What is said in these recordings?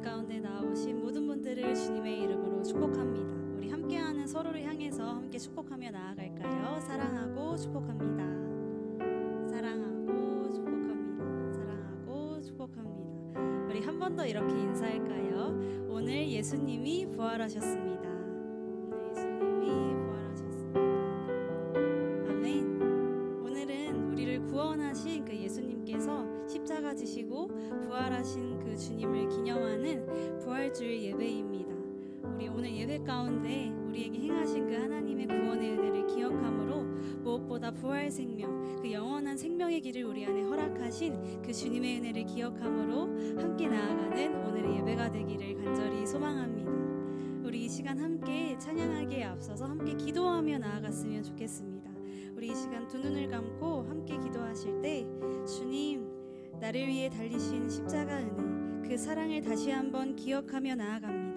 가운데 나오신 모든 분들을 주님의 이름으로 축복합니다. 우리 함께하는 서로를 향해서 함께 축복하며 나아갈까요? 사랑하고 축복합니다. 사랑하고 축복합니다. 사랑하고 축복합니다. 우리 한 번 더 이렇게 인사할까요? 오늘 예수님이 부활하셨습니다. 오늘 예수님이 부활하셨습니다. 아멘. 오늘은 우리를 구원하신 그 예수님께서 십자가 지시고 부활하신 그 주님을 기념하는 부활주일 예배입니다. 우리 오늘 예배 가운데 우리에게 행하신 그 하나님의 구원의 은혜를 기억함으로 무엇보다 부활 생명, 그 영원한 생명의 길을 우리 안에 허락하신 그 주님의 은혜를 기억함으로 함께 나아가는 오늘의 예배가 되기를 간절히 소망합니다. 우리 이 시간 함께 찬양하기에 앞서서 함께 기도하며 나아갔으면 좋겠습니다. 우리 이 시간 두 눈을 감고 함께 기도하실 때 주님, 나를 위해 달리신 십자가 은혜, 그 사랑을 다시 한번 기억하며 나아갑니다.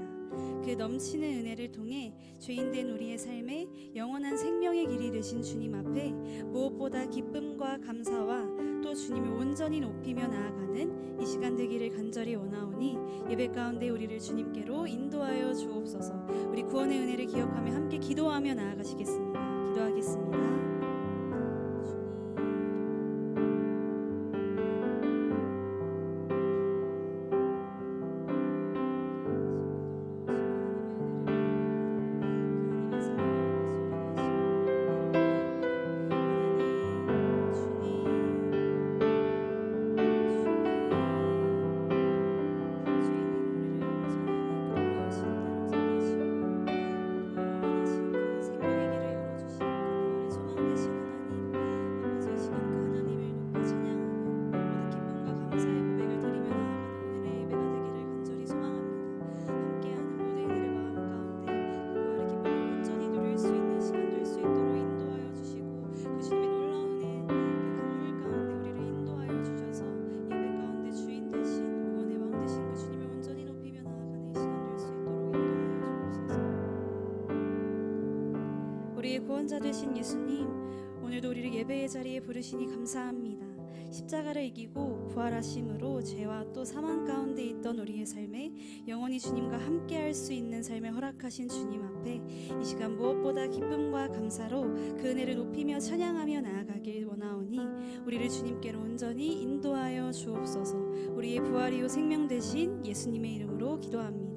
그 넘치는 은혜를 통해 죄인된 우리의 삶에 영원한 생명의 길이 되신 주님 앞에 무엇보다 기쁨과 감사와 또 주님을 온전히 높이며 나아가는 이 시간 되기를 간절히 원하오니 예배 가운데 우리를 주님께로 인도하여 주옵소서. 우리 구원의 은혜를 기억하며 함께 기도하며 나아가시겠습니다. 기도하겠습니다. 우리의 구원자 되신 예수님, 오늘도 우리를 예배의 자리에 부르시니 감사합니다. 십자가를 이기고 부활하심으로 죄와 또 사망 가운데 있던 우리의 삶에 영원히 주님과 함께할 수 있는 삶을 허락하신 주님 앞에 이 시간 무엇보다 기쁨과 감사로 그 은혜를 높이며 찬양하며 나아가길 원하오니 우리를 주님께로 온전히 인도하여 주옵소서. 우리의 부활이요 생명 되신 예수님의 이름으로 기도합니다.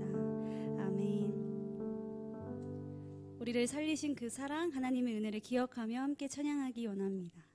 우리를 살리신 그 사랑, 하나님의 은혜를 기억하며 함께 찬양하기 원합니다.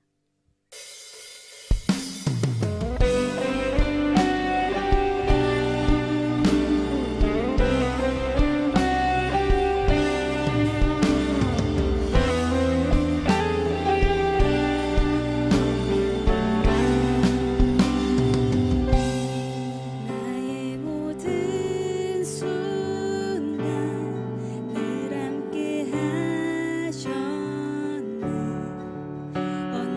언제나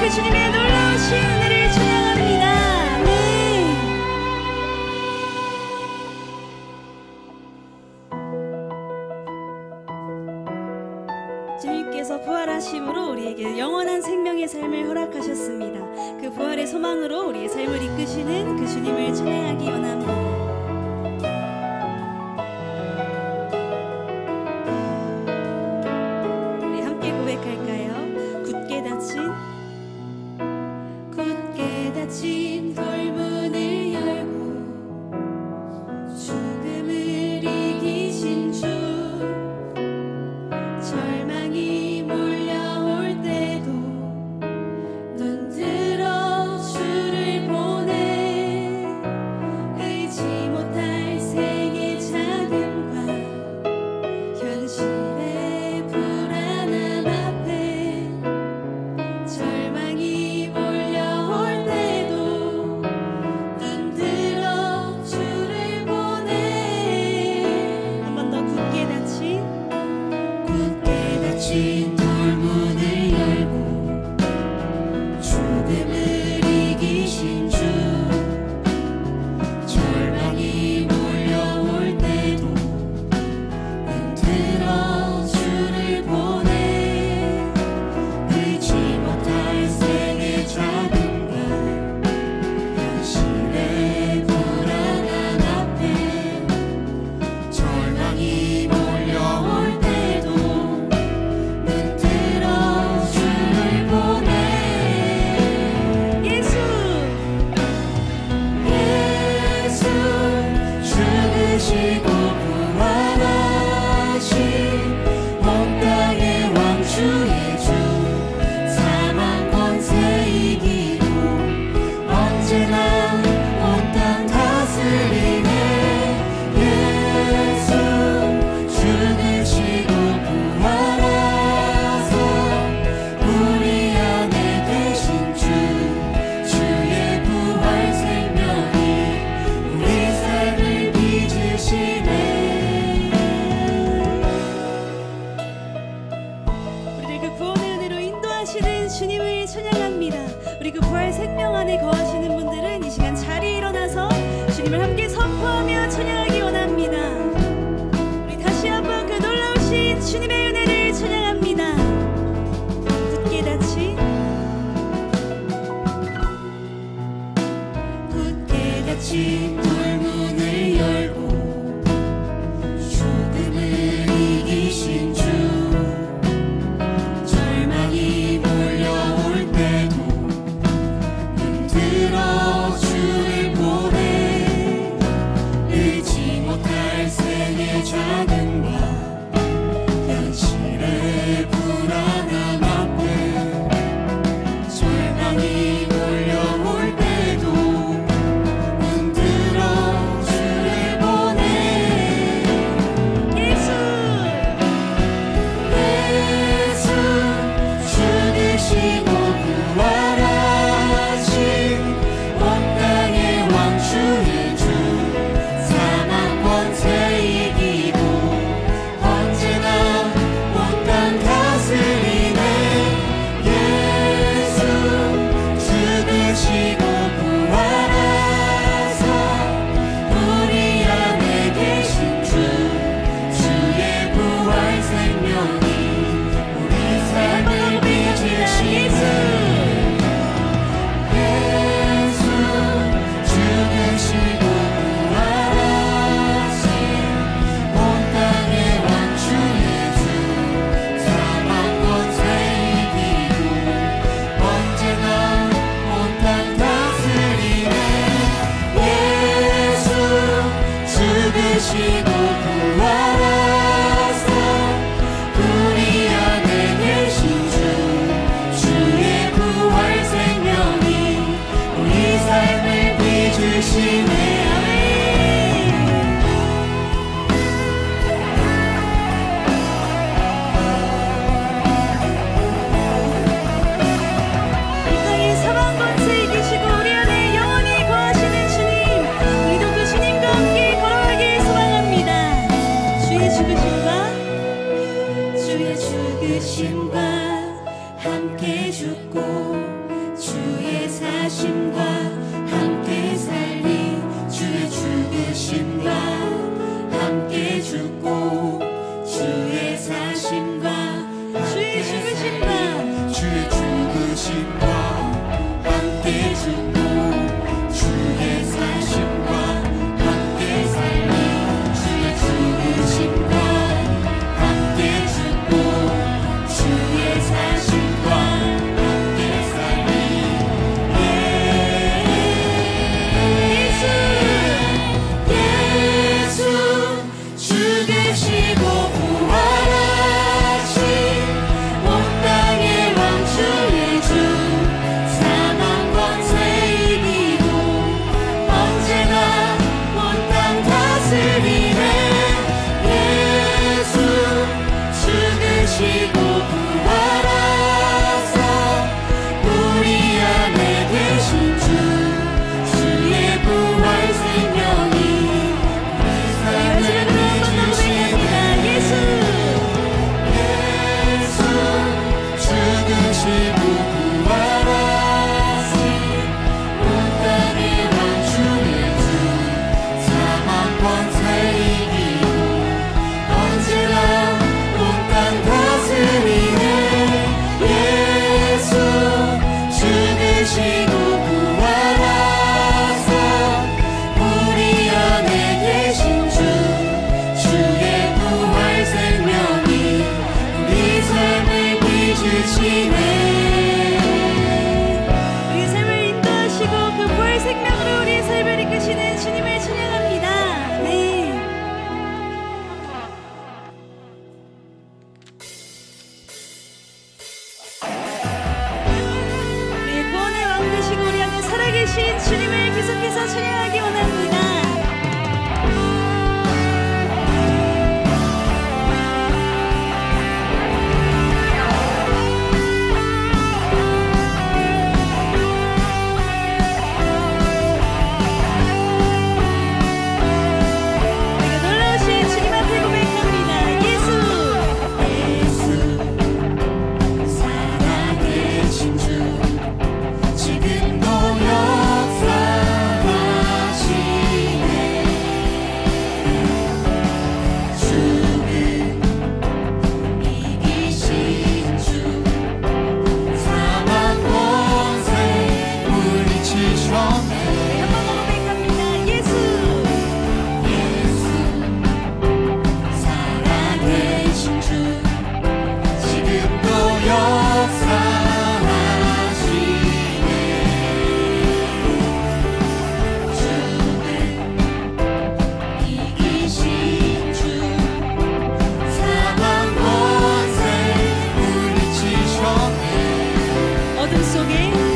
그 주님의 놀라우신 은혜를 찬양합니다. 주님께서 부활하심으로 우리에게 영원한 생명의 삶을 허락하셨습니다. 그 부활의 소망으로 우리의 삶을 이끄시는 그 주님을 찬양하기 원합니다. 우리 함께 고백할까요? 굳게 닫힌 돌문을 열고 죽음을 이기신 주, 절망이 몰려올 때도 눈 들어 주를 보내. 의지 못할 생의 자금과 현실의 불안함 앞에 절망이 몰려올 때도 눈 들어 주를 보내. 한 번 더 굳게 닫힌 돌문을 열고 죽음을 이기신 주, 절망이 몰려올 때도 눈 들어 주를 보내. 의지 못할 생의 자금과 현실의 불안함 앞에 절망이 몰려올 때도 눈 들어 주를 보내. 예수 죽으시고 부활하신 온 땅의 왕 주의 주, 사망 권세 이기고 언제나 온 땅 다스리네. 예수 죽으시고 부활하사 우리 안에 계신 주, 주의 부활 생명이 우리 삶을 빚으시네. 우리를 그 구원의 은혜로 인도하시는 주님을 찬양합니다. 우리 그 부활 생명 안에 거하시는 분들은 이 시간 자리에 일어나서 주님을 함께 선포하며 찬양하기 원합니다. 우리 다시 한번 그 놀라우신 주님의 은혜를 찬양합니다. 굳게 닫힌 돌문을 열고 죽음을 이기신 주, 절망이 몰려올 때도 눈 들어 주를 보내. 의지 못할 생의 자금과 현실의 되신 주님을 계속해서 찬양하기 원합니다. 주님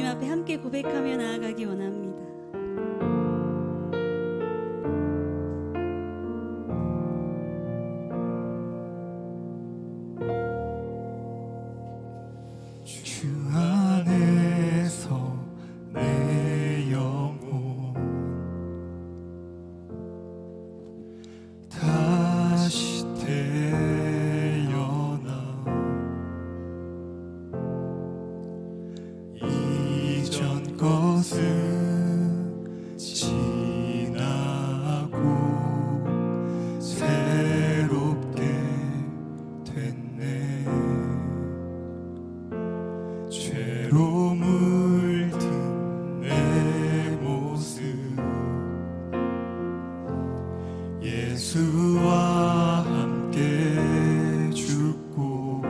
앞에 함께 고백하며 나아가기 원합니다. 주 안에서 내 영혼 다시 태어나 이전 것은 지나고 새롭게 됐네. 죄로 물든 내 모습 예수와 함께 죽고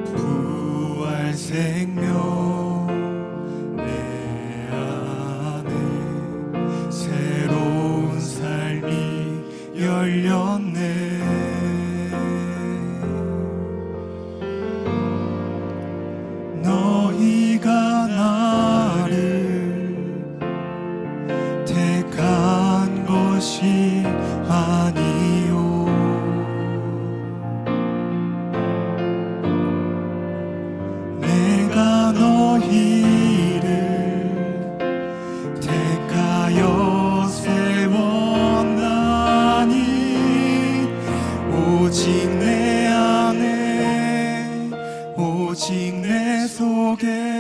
부활 생명 내 안에 새로운 삶이 열렸네. 너희가 나를 택한 것이 아니요 내가 너희를 택하여 세웠나니 오직 내 안에 오직 내 속에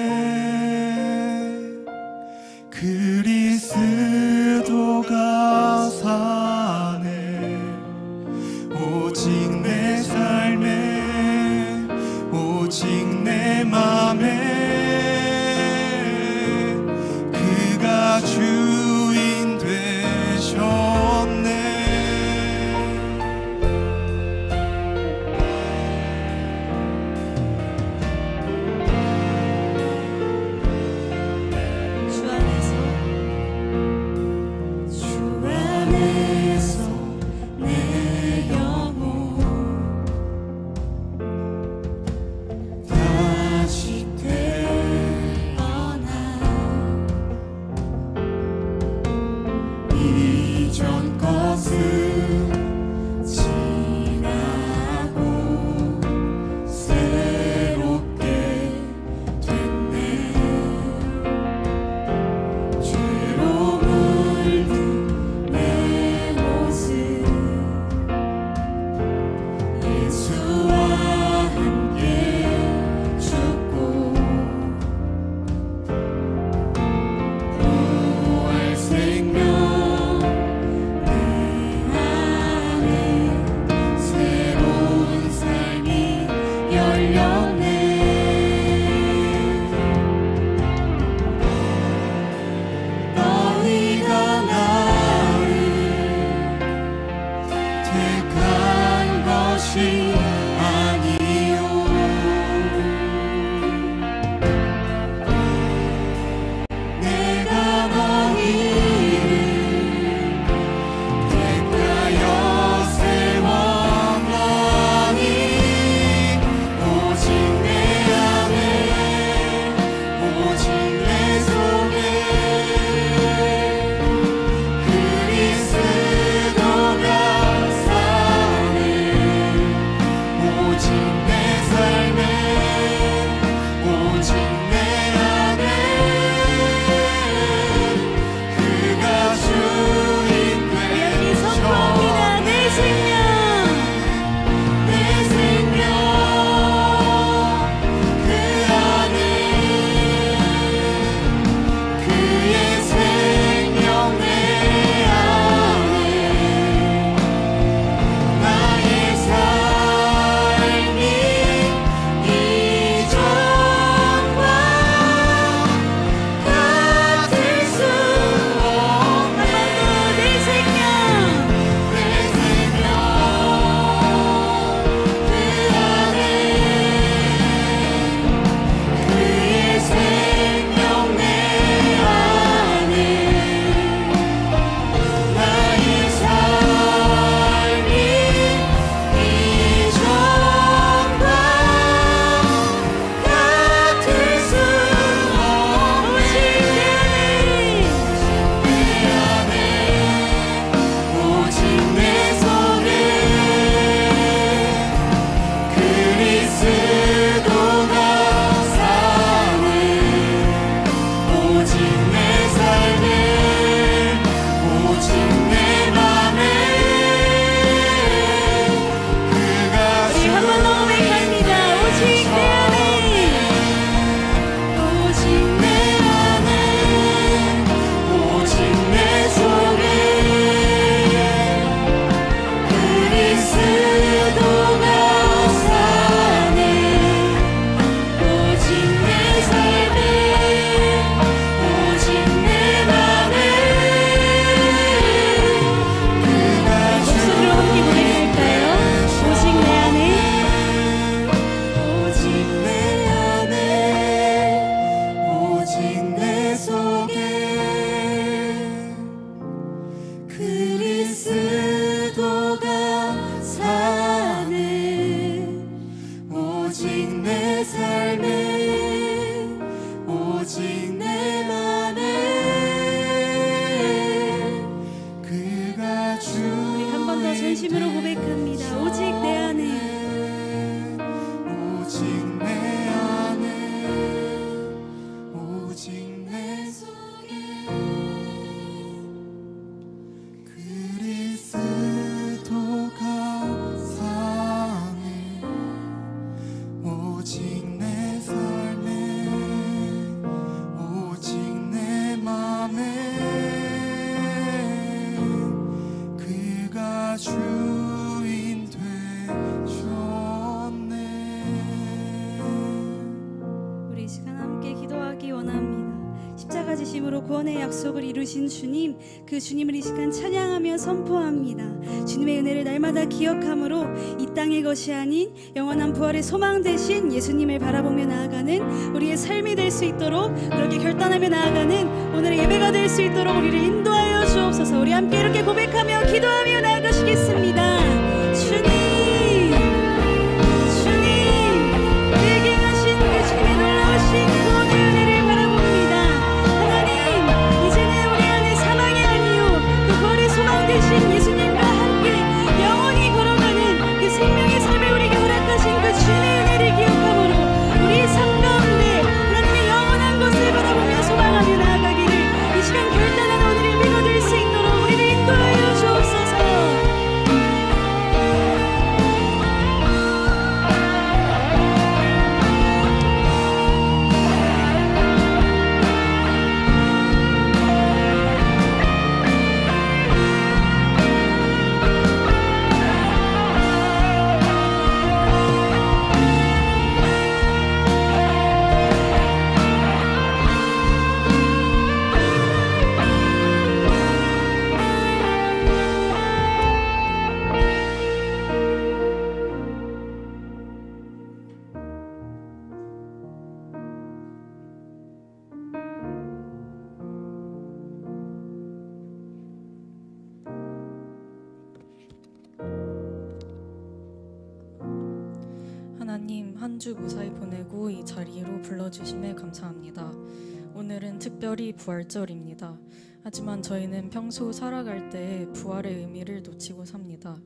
그리스도가 사네. 오직 내 삶에 오직 내 맘에 그가 주인 되셨네. 주 안에서 내 삶에 오직 내 맘에 그가 우리 한 번 더 고백합니다. 오직 내 안에 오직 내 안에 오직 내 속에 그리스도가 사네. 오직 내 삶에 오직 내 맘에 목소리로 함께 고백할까요? 오직 내 안에 오직 내 안에 오직 내 속에 그리스도가 사네. 오직 내 삶에 오직 내 맘에 그가 우리 한 번 더 전심으로 고백합니다. 오직 내 안에 오직 내 안에 오직 내 속에 그리스도가 사네. 오직 내 삶에 오직 내 맘에 그가 주인 되셨네. 우리 이 시간 함께 기도하기 원합니다. 십자가 지심으로 구원의 약속을 이루신 주님, 그 주님을 이 시간 찬양하며 선포합니다. 주님의 은혜를 날마다 기억함으로 이 땅의 것이 아닌 영원한 부활의 소망 되신 예수님을 바라보며 나아가는 우리의 삶이 될 수 있도록, 그렇게 결단하며 나아가는 오늘의 예배가 될 수 있도록 우리를 인도하여 주옵소서. 우리 함께 이렇게 고백하며 기도하며 나아가시겠습니다. 주님, 우리에게 하신 그 주님의 놀라우신 구원의 은혜를 바라봅니다. 하나님, 이제는 우리 안에 사망이 아니요 그 부활의 소망 되신 예수님과 함께 영원히 걸어가는 그 생명의 삶을 우리에게 허락하신 그 주님의 은혜를 기억함으로 우리의 삶 가운데 하나님의 영원한 것을 바라보며 소망하며 나아가기를 이 시간 결단하는 오늘의 예배가 될 수 있도록 우리를 인도하여 주옵소서. 하나님, 한 주 무사히 보내고 이 자리로 불러주심에 감사합니다. 오늘은 특별히 부활절입니다. 하지만 저희는 평소 살아갈 때 부활의 의미를 놓치고 삽니다.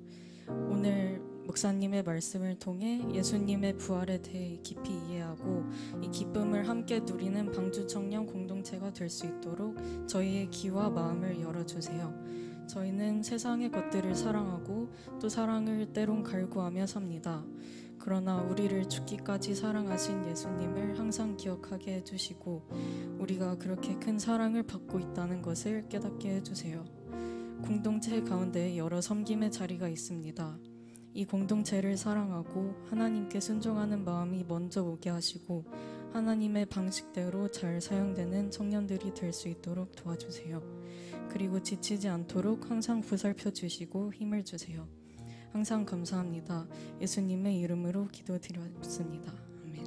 오늘 목사님의 말씀을 통해 예수님의 부활에 대해 깊이 이해하고 이 기쁨을 함께 누리는 방주 청년 공동체가 될 수 있도록 저희의 귀와 마음을 열어주세요. 저희는 세상의 것들을 사랑하고 또 사랑을 때론 갈구하며 삽니다. 그러나 우리를 죽기까지 사랑하신 예수님을 항상 기억하게 해주시고 우리가 그렇게 큰 사랑을 받고 있다는 것을 깨닫게 해주세요. 공동체 가운데 여러 섬김의 자리가 있습니다. 이 공동체를 사랑하고 하나님께 순종하는 마음이 먼저 오게 하시고 하나님의 방식대로 잘 사용되는 청년들이 될 수 있도록 도와주세요. 그리고 지치지 않도록 항상 보살펴 주시고 힘을 주세요. 항상 감사합니다. 예수님의 이름으로 기도드렸습니다. 아멘.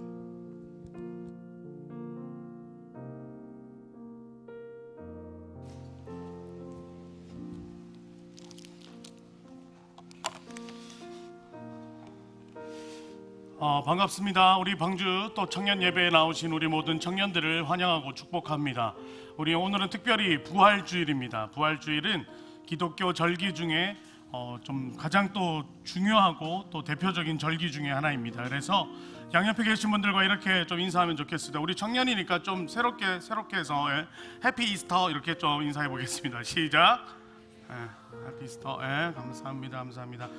반갑습니다. 우리 방주 또 청년 예배에 나오신 우리 모든 청년들을 환영하고 축복합니다. 우리 오늘은 특별히 부활주일입니다. 부활주일은 기독교 절기 중에 좀 가장 또 중요하고 또 대표적인 절기 중에 하나입니다. 그래서 양옆에 계신 분들과 이렇게 좀 인사하면 좋겠습니다. 우리 청년이니까 좀 새롭게 해서 해피 이스터 이렇게 좀 인사해 보겠습니다. 시작. 해피 이스터. 감사합니다.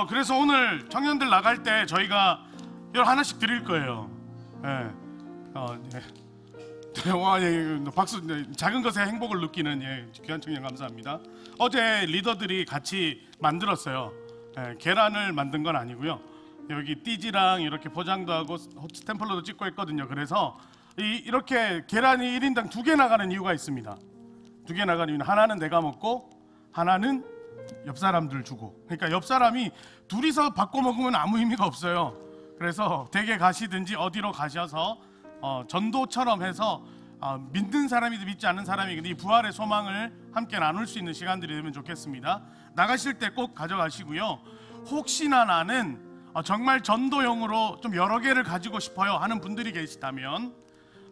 그래서 오늘 청년들 나갈 때 저희가 이걸 하나씩 드릴 거예요. 와, 박수. 작은 것에 행복을 느끼는 귀한 청년 감사합니다. 어제 리더들이 같이 만들었어요. 계란을 만든 건 아니고요. 여기 띠지랑 이렇게 포장도 하고 스탬플러도 찍고 했거든요. 그래서 이렇게 계란이 1인당 2개 나가는 이유가 있습니다. 2개 나가는 이유는 하나는 내가 먹고 하나는 옆 사람들 주고. 그러니까 옆 사람이 둘이서 바꿔 먹으면 아무 의미가 없어요. 그래서 댁에 가시든지 어디로 가셔서 전도처럼 해서 믿는 사람이든 믿지 않는 사람이든 이 부활의 소망을 함께 나눌 수 있는 시간들이 되면 좋겠습니다. 나가실 때 꼭 가져가시고요. 혹시나 나는 정말 전도용으로 좀 여러 개를 가지고 싶어요 하는 분들이 계시다면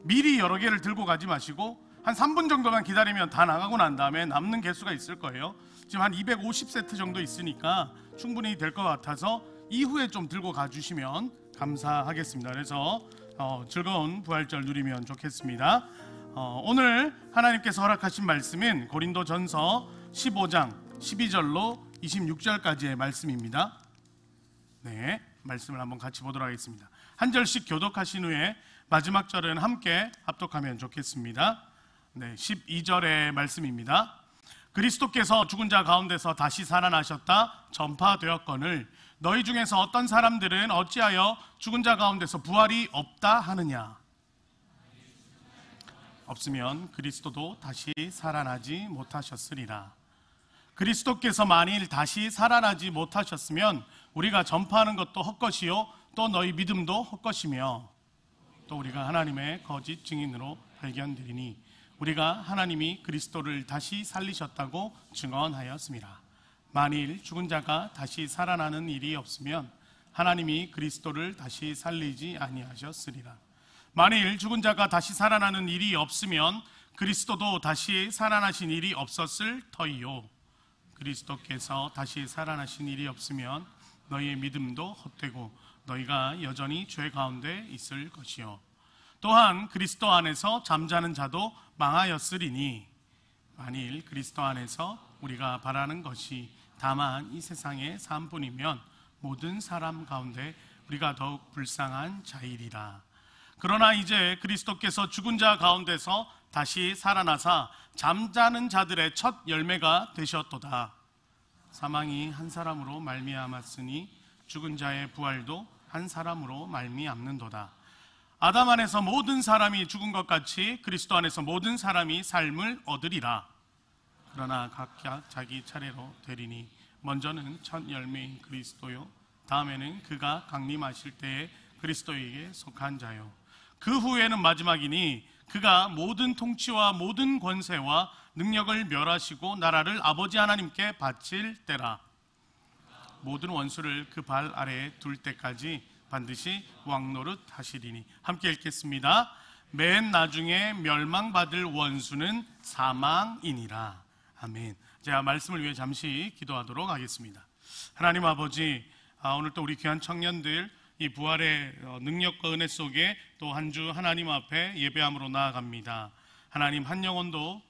미리 여러 개를 들고 가지 마시고 한 3분 정도만 기다리면 다 나가고 난 다음에 남는 개수가 있을 거예요. 지금 한 250세트 정도 있으니까 충분히 될 것 같아서 이후에 좀 들고 가주시면 감사하겠습니다. 그래서 즐거운 부활절 누리면 좋겠습니다. 오늘 하나님께서 허락하신 말씀은 고린도전서 15장 12절로 26절까지의 말씀입니다. 네, 말씀을 한번 같이 보도록 하겠습니다. 한 절씩 교독하신 후에 마지막 절은 함께 합독하면 좋겠습니다. 네, 12절의 말씀입니다. 그리스도께서 죽은 자 가운데서 다시 살아나셨다 전파되었거늘 너희 중에서 어떤 사람들은 어찌하여 죽은 자 가운데서 부활이 없다 하느냐. 없으면 그리스도도 다시 살아나지 못하셨으리라. 그리스도께서 만일 다시 살아나지 못하셨으면 우리가 전파하는 것도 헛것이요 또 너희 믿음도 헛것이며 또 우리가 하나님의 거짓 증인으로 발견되리니 우리가 하나님이 그리스도를 다시 살리셨다고 증언하였습니다. 만일 죽은 자가 다시 살아나는 일이 없으면 하나님이 그리스도를 다시 살리지 아니하셨으리라. 만일 죽은 자가 다시 살아나는 일이 없으면 그리스도도 다시 살아나신 일이 없었을 터이요. 그리스도께서 다시 살아나신 일이 없으면 너희의 믿음도 헛되고 너희가 여전히 죄 가운데 있을 것이요. 또한 그리스도 안에서 잠자는 자도 망하였으리니 만일 그리스도 안에서 우리가 바라는 것이 다만 이 세상의 삶뿐이면 모든 사람 가운데 우리가 더욱 불쌍한 자이리라. 그러나 이제 그리스도께서 죽은 자 가운데서 다시 살아나사 잠자는 자들의 첫 열매가 되셨도다. 사망이 한 사람으로 말미암았으니 죽은 자의 부활도 한 사람으로 말미암는도다. 아담 안에서 모든 사람이 죽은 것 같이 그리스도 안에서 모든 사람이 삶을 얻으리라. 그러나 각각 자기 차례로 되리니 먼저는 첫 열매인 그리스도요 다음에는 그가 강림하실 때에 그리스도에게 속한 자요 그 후에는 마지막이니 그가 모든 통치와 모든 권세와 능력을 멸하시고 나라를 아버지 하나님께 바칠 때라. 모든 원수를 그 발 아래에 둘 때까지 반드시 왕노릇 하시리니. 함께 읽겠습니다. 맨 나중에 멸망받을 원수는 사망이니라. 아멘. 제가 말씀을 위해 잠시 기도하도록 하겠습니다. 하나님 아버지, 오늘 또 우리 귀한 청년들 이 부활의 능력과 은혜 속에 또 한 주 하나님 앞에 예배함으로 나아갑니다. 하나님 한 영혼도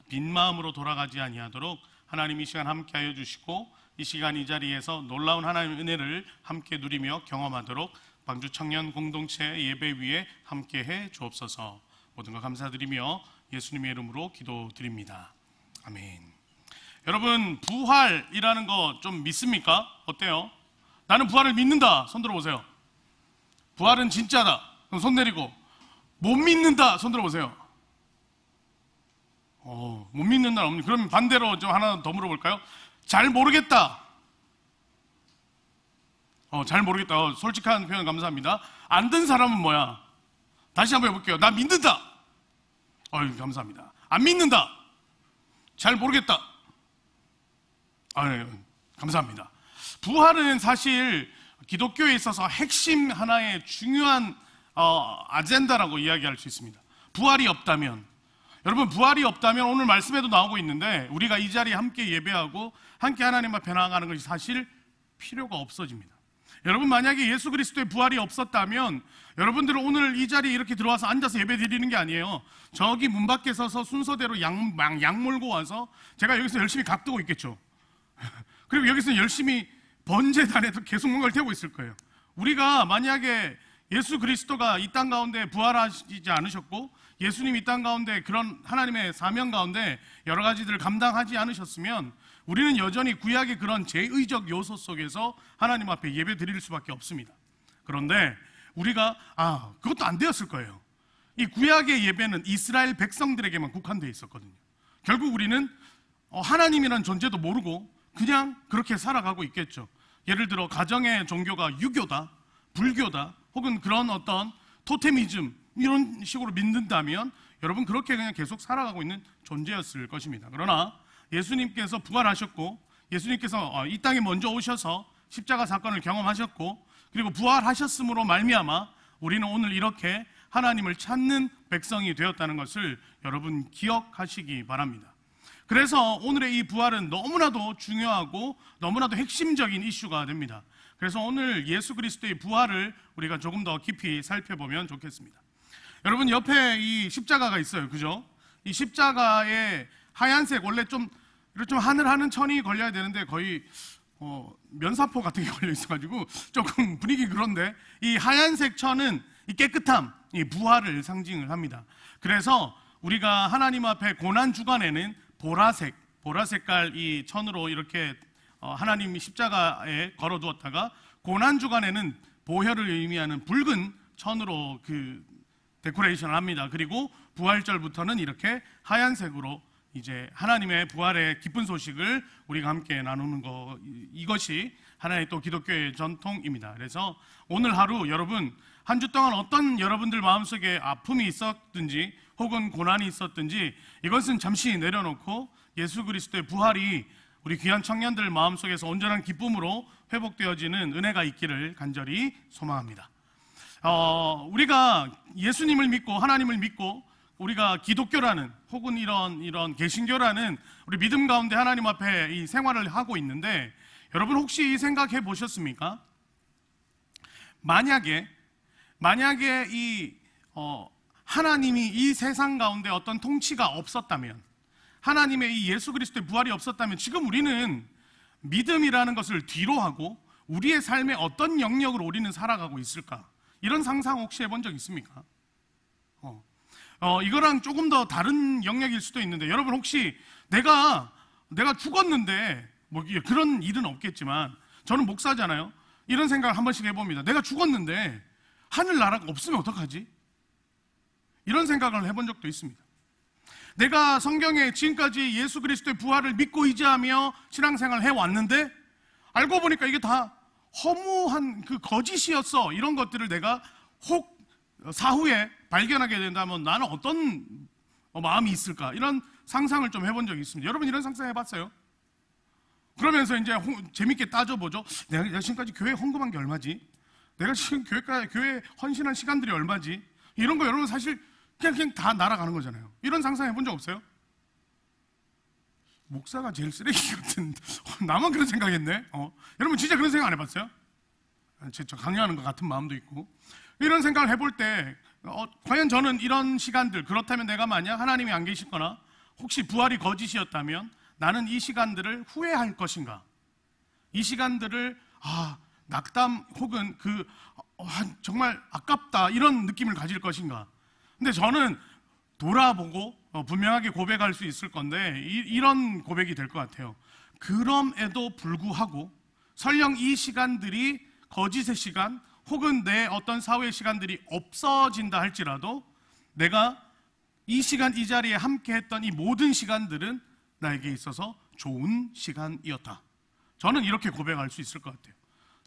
빈 마음으로 돌아가지 아니하도록 하나님 이 시간 함께하여 주시고 이 시간 이 자리에서 놀라운 하나님의 은혜를 함께 누리며 경험하도록 방주 청년 공동체 예배 위에 함께해 주옵소서. 모든 것 감사드리며 예수님의 이름으로 기도드립니다. 아멘. 여러분, 부활이라는 거 좀 믿습니까? 어때요? 나는 부활을 믿는다. 손 들어보세요. 부활은 진짜다. 그럼 손 내리고. 못 믿는다. 손 들어보세요. 못 믿는다. 없니? 그럼 반대로 좀 하나 더 물어볼까요? 잘 모르겠다. 잘 모르겠다. 솔직한 표현 감사합니다. 안 된 사람은 뭐야? 다시 한번 해볼게요. 나 믿는다. 감사합니다. 안 믿는다. 잘 모르겠다. 감사합니다. 부활은 사실 기독교에 있어서 핵심 하나의 중요한 아젠다라고 이야기할 수 있습니다. 부활이 없다면 여러분, 부활이 없다면 오늘 말씀에도 나오고 있는데 우리가 이 자리에 함께 예배하고 함께 하나님 앞에 나아가는 것이 사실 필요가 없어집니다. 여러분, 만약에 예수 그리스도의 부활이 없었다면 여러분들은 오늘 이 자리에 이렇게 들어와서 앉아서 예배 드리는 게 아니에요. 저기 문 밖에 서서 순서대로 양 몰고 와서 제가 여기서 열심히 각 뜨고 있겠죠. 그리고 여기서 열심히 번제단에도 계속 뭔가를 태우고 있을 거예요. 우리가 만약에 예수 그리스도가 이 땅 가운데 부활하시지 않으셨고 예수님이 이 땅 가운데 그런 하나님의 사명 가운데 여러 가지들을 감당하지 않으셨으면 우리는 여전히 구약의 그런 제의적 요소 속에서 하나님 앞에 예배 드릴 수밖에 없습니다. 그런데 우리가 그것도 안 되었을 거예요. 이 구약의 예배는 이스라엘 백성들에게만 국한되어 있었거든요. 결국 우리는 하나님이라는 존재도 모르고 그냥 그렇게 살아가고 있겠죠. 예를 들어 가정의 종교가 유교다, 불교다, 혹은 그런 어떤 토테미즘 이런 식으로 믿는다면 여러분 그렇게 그냥 계속 살아가고 있는 존재였을 것입니다. 그러나 예수님께서 부활하셨고 예수님께서 이 땅에 먼저 오셔서 십자가 사건을 경험하셨고 그리고 부활하셨음으로 말미암아 우리는 오늘 이렇게 하나님을 찾는 백성이 되었다는 것을 여러분 기억하시기 바랍니다. 그래서 오늘의 이 부활은 너무나도 중요하고 너무나도 핵심적인 이슈가 됩니다. 그래서 오늘 예수 그리스도의 부활을 우리가 조금 더 깊이 살펴보면 좋겠습니다. 여러분, 옆에 이 십자가가 있어요. 그죠? 이 십자가에 하얀색, 원래 좀 하늘하는 천이 걸려야 되는데 거의 면사포 같은 게 걸려 있어가지고 조금 분위기 그런데 이 하얀색 천은 이 깨끗함, 이 부활을 상징을 합니다. 그래서 우리가 하나님 앞에 고난 주간에는 보라색깔 이 천으로 이렇게 하나님이 십자가에 걸어두었다가 고난 주간에는 보혈을 의미하는 붉은 천으로 그 데코레이션을 합니다. 그리고 부활절부터는 이렇게 하얀색으로 이제 하나님의 부활의 기쁜 소식을 우리가 함께 나누는 거, 이것이 하나의 또 기독교의 전통입니다. 그래서 오늘 하루 여러분 한 주 동안 어떤 여러분들 마음속에 아픔이 있었든지 혹은 고난이 있었든지 이것은 잠시 내려놓고 예수 그리스도의 부활이 우리 귀한 청년들 마음속에서 온전한 기쁨으로 회복되어지는 은혜가 있기를 간절히 소망합니다. 우리가 예수님을 믿고 하나님을 믿고 우리가 기독교라는 혹은 이런 개신교라는 우리 믿음 가운데 하나님 앞에 이 생활을 하고 있는데 여러분 혹시 생각해 보셨습니까? 만약에 이 하나님이 이 세상 가운데 어떤 통치가 없었다면 하나님의 이 예수 그리스도의 부활이 없었다면 지금 우리는 믿음이라는 것을 뒤로 하고 우리의 삶에 어떤 영역으로 우리는 살아가고 있을까? 이런 상상 혹시 해본 적 있습니까? 이거랑 조금 더 다른 영역일 수도 있는데 여러분 혹시 내가 죽었는데 뭐 그런 일은 없겠지만 저는 목사잖아요. 이런 생각을 한 번씩 해봅니다. 내가 죽었는데 하늘나라가 없으면 어떡하지? 이런 생각을 해본 적도 있습니다. 내가 성경에 지금까지 예수 그리스도의 부활을 믿고 의지하며 신앙생활을 해왔는데 알고 보니까 이게 다 허무한 그 거짓이었어. 이런 것들을 내가 혹 사후에 발견하게 된다면 나는 어떤 마음이 있을까? 이런 상상을 좀 해본 적이 있습니다. 여러분 이런 상상 해봤어요? 그러면서 이제 재밌게 따져보죠. 내가 지금까지 교회 헌금한 게 얼마지? 내가 지금 교회 헌신한 시간들이 얼마지? 이런 거 여러분 사실 그냥 다 날아가는 거잖아요. 이런 상상 해본 적 없어요? 목사가 제일 쓰레기 같은 나만 그런 생각했네. 여러분 진짜 그런 생각 안 해봤어요? 저 강요하는 것 같은 마음도 있고 이런 생각을 해볼 때 과연 저는 이런 시간들 그렇다면 내가 만약 하나님이 안 계시거나 혹시 부활이 거짓이었다면 나는 이 시간들을 후회할 것인가? 이 시간들을 낙담 혹은 정말 아깝다 이런 느낌을 가질 것인가? 근데 저는 돌아보고 분명하게 고백할 수 있을 건데 이런 고백이 될 것 같아요. 그럼에도 불구하고 설령 이 시간들이 거짓의 시간 혹은 내 어떤 사회의 시간들이 없어진다 할지라도 내가 이 시간 이 자리에 함께 했던 이 모든 시간들은 나에게 있어서 좋은 시간이었다. 저는 이렇게 고백할 수 있을 것 같아요.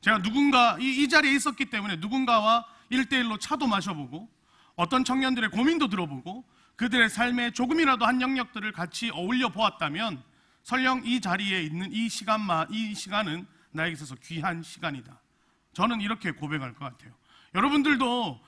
제가 누군가 이 자리에 있었기 때문에 누군가와 1대1로 차도 마셔보고 어떤 청년들의 고민도 들어보고 그들의 삶에 조금이라도 한 영역들을 같이 어울려 보았다면 설령 이 자리에 있는 이 시간은 나에게 있어서 귀한 시간이다. 저는 이렇게 고백할 것 같아요. 여러분들도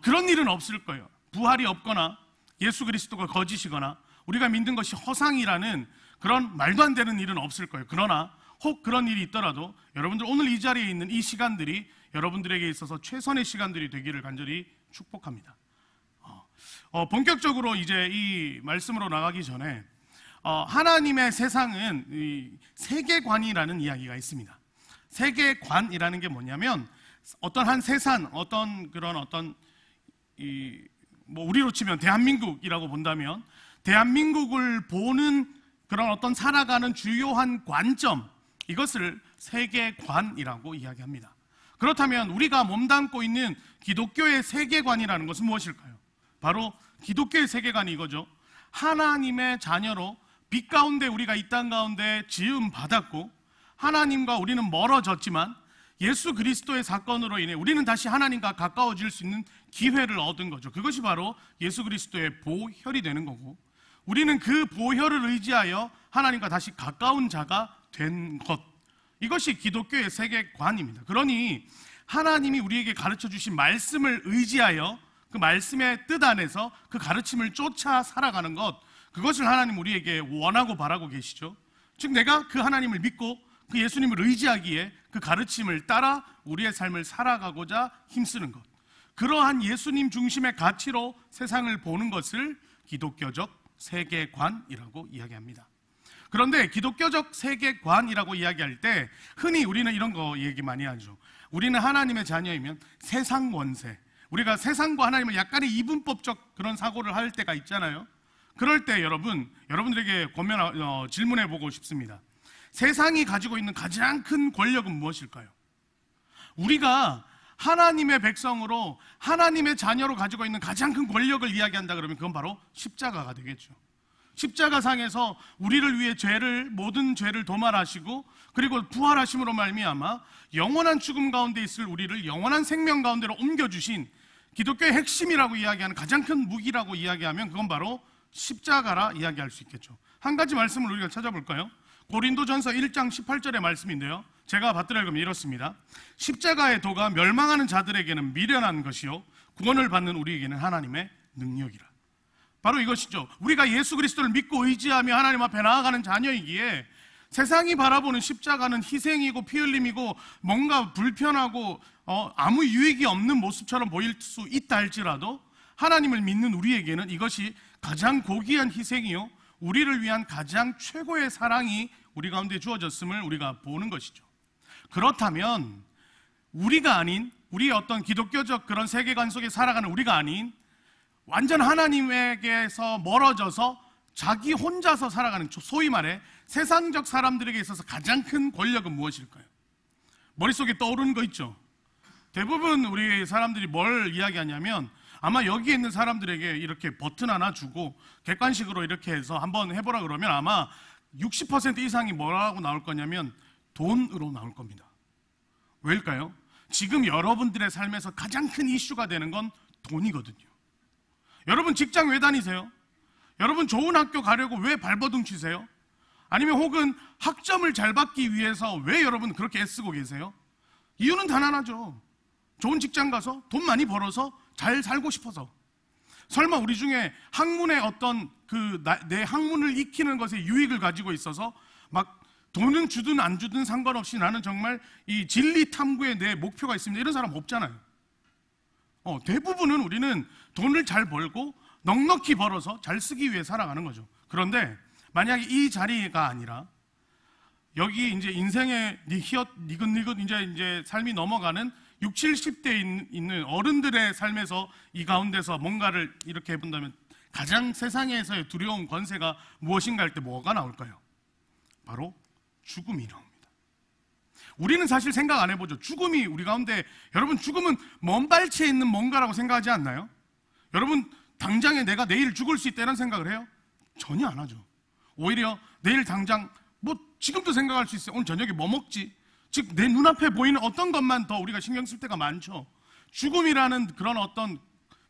그런 일은 없을 거예요. 부활이 없거나 예수 그리스도가 거짓이거나 우리가 믿는 것이 허상이라는 그런 말도 안 되는 일은 없을 거예요. 그러나 혹 그런 일이 있더라도 여러분들 오늘 이 자리에 있는 이 시간들이 여러분들에게 있어서 최선의 시간들이 되기를 간절히 축복합니다. 본격적으로 이제 이 말씀으로 나가기 전에 하나님의 세상은 이 세계관이라는 이야기가 있습니다. 세계관이라는 게 뭐냐면 어떤 한 세상, 뭐 우리로 치면 대한민국이라고 본다면 대한민국을 보는 그런 어떤 살아가는 주요한 관점, 이것을 세계관이라고 이야기합니다. 그렇다면 우리가 몸담고 있는 기독교의 세계관이라는 것은 무엇일까요? 바로 기독교의 세계관이 이거죠. 하나님의 자녀로 빛 가운데 우리가 이 땅 가운데 지음 받았고 하나님과 우리는 멀어졌지만 예수 그리스도의 사건으로 인해 우리는 다시 하나님과 가까워질 수 있는 기회를 얻은 거죠. 그것이 바로 예수 그리스도의 보혈이 되는 거고, 우리는 그 보혈을 의지하여 하나님과 다시 가까운 자가 된 것, 이것이 기독교의 세계관입니다. 그러니 하나님이 우리에게 가르쳐 주신 말씀을 의지하여 그 말씀의 뜻 안에서 그 가르침을 쫓아 살아가는 것, 그것을 하나님 우리에게 원하고 바라고 계시죠. 즉 내가 그 하나님을 믿고 그 예수님을 의지하기에 그 가르침을 따라 우리의 삶을 살아가고자 힘쓰는 것, 그러한 예수님 중심의 가치로 세상을 보는 것을 기독교적 세계관이라고 이야기합니다. 그런데 기독교적 세계관이라고 이야기할 때 흔히 우리는 이런 거 얘기 많이 하죠. 우리는 하나님의 자녀이면 세상 권세, 우리가 세상과 하나님을 약간의 이분법적 그런 사고를 할 때가 있잖아요. 그럴 때 여러분들에게 질문해 보고 싶습니다. 세상이 가지고 있는 가장 큰 권력은 무엇일까요? 우리가 하나님의 백성으로 하나님의 자녀로 가지고 있는 가장 큰 권력을 이야기한다 그러면 그건 바로 십자가가 되겠죠. 십자가상에서 우리를 위해 모든 죄를 도말하시고 그리고 부활하심으로 말미암아 영원한 죽음 가운데 있을 우리를 영원한 생명 가운데로 옮겨주신 기독교의 핵심이라고 이야기하는 가장 큰 무기라고 이야기하면 그건 바로 십자가라 이야기할 수 있겠죠. 한 가지 말씀을 우리가 찾아볼까요? 고린도전서 1장 18절의 말씀인데요, 제가 받들어 읽으면 이렇습니다. 십자가의 도가 멸망하는 자들에게는 미련한 것이요 구원을 받는 우리에게는 하나님의 능력이라. 바로 이것이죠. 우리가 예수 그리스도를 믿고 의지하며 하나님 앞에 나아가는 자녀이기에 세상이 바라보는 십자가는 희생이고 피 흘림이고 뭔가 불편하고 아무 유익이 없는 모습처럼 보일 수 있다 할지라도 하나님을 믿는 우리에게는 이것이 가장 고귀한 희생이요 우리를 위한 가장 최고의 사랑이 우리 가운데 주어졌음을 우리가 보는 것이죠. 그렇다면 우리가 아닌, 우리의 어떤 기독교적 그런 세계관 속에 살아가는 우리가 아닌 완전 하나님에게서 멀어져서 자기 혼자서 살아가는, 소위 말해 세상적 사람들에게 있어서 가장 큰 권력은 무엇일까요? 머릿속에 떠오르는 거 있죠. 대부분 우리 사람들이 뭘 이야기하냐면 아마 여기에 있는 사람들에게 이렇게 버튼 하나 주고 객관식으로 이렇게 해서 한번 해보라 그러면 아마 60% 이상이 뭐라고 나올 거냐면 돈으로 나올 겁니다. 왜일까요? 지금 여러분들의 삶에서 가장 큰 이슈가 되는 건 돈이거든요. 여러분 직장 왜 다니세요? 여러분 좋은 학교 가려고 왜 발버둥 치세요? 아니면 혹은 학점을 잘 받기 위해서 왜 여러분 그렇게 애쓰고 계세요? 이유는 단 하나죠. 좋은 직장 가서 돈 많이 벌어서 잘 살고 싶어서. 설마 우리 중에 학문의 어떤 내 학문을 익히는 것에 유익을 가지고 있어서 막 돈은 주든 안 주든 상관없이 나는 정말 이 진리 탐구에 내 목표가 있습니다, 이런 사람 없잖아요. 대부분은 우리는 돈을 잘 벌고 넉넉히 벌어서 잘 쓰기 위해 살아가는 거죠. 그런데 만약에 이 자리가 아니라 여기 이제 인생의 니긋니긋 이제 삶이 넘어가는 60, 70대에 있는 어른들의 삶에서 이 가운데서 뭔가를 이렇게 해본다면 가장 세상에서의 두려운 권세가 무엇인가 할 때 뭐가 나올까요? 바로 죽음이 나옵니다. 우리는 사실 생각 안 해보죠. 죽음이 우리 가운데, 여러분 죽음은 먼 발치에 있는 뭔가라고 생각하지 않나요? 여러분 당장에 내가 내일 죽을 수 있다는 생각을 해요? 전혀 안 하죠. 오히려 내일 당장 지금도 생각할 수 있어요. 오늘 저녁에 뭐 먹지? 즉 내 눈앞에 보이는 어떤 것만 더 우리가 신경 쓸 때가 많죠. 죽음이라는 그런 어떤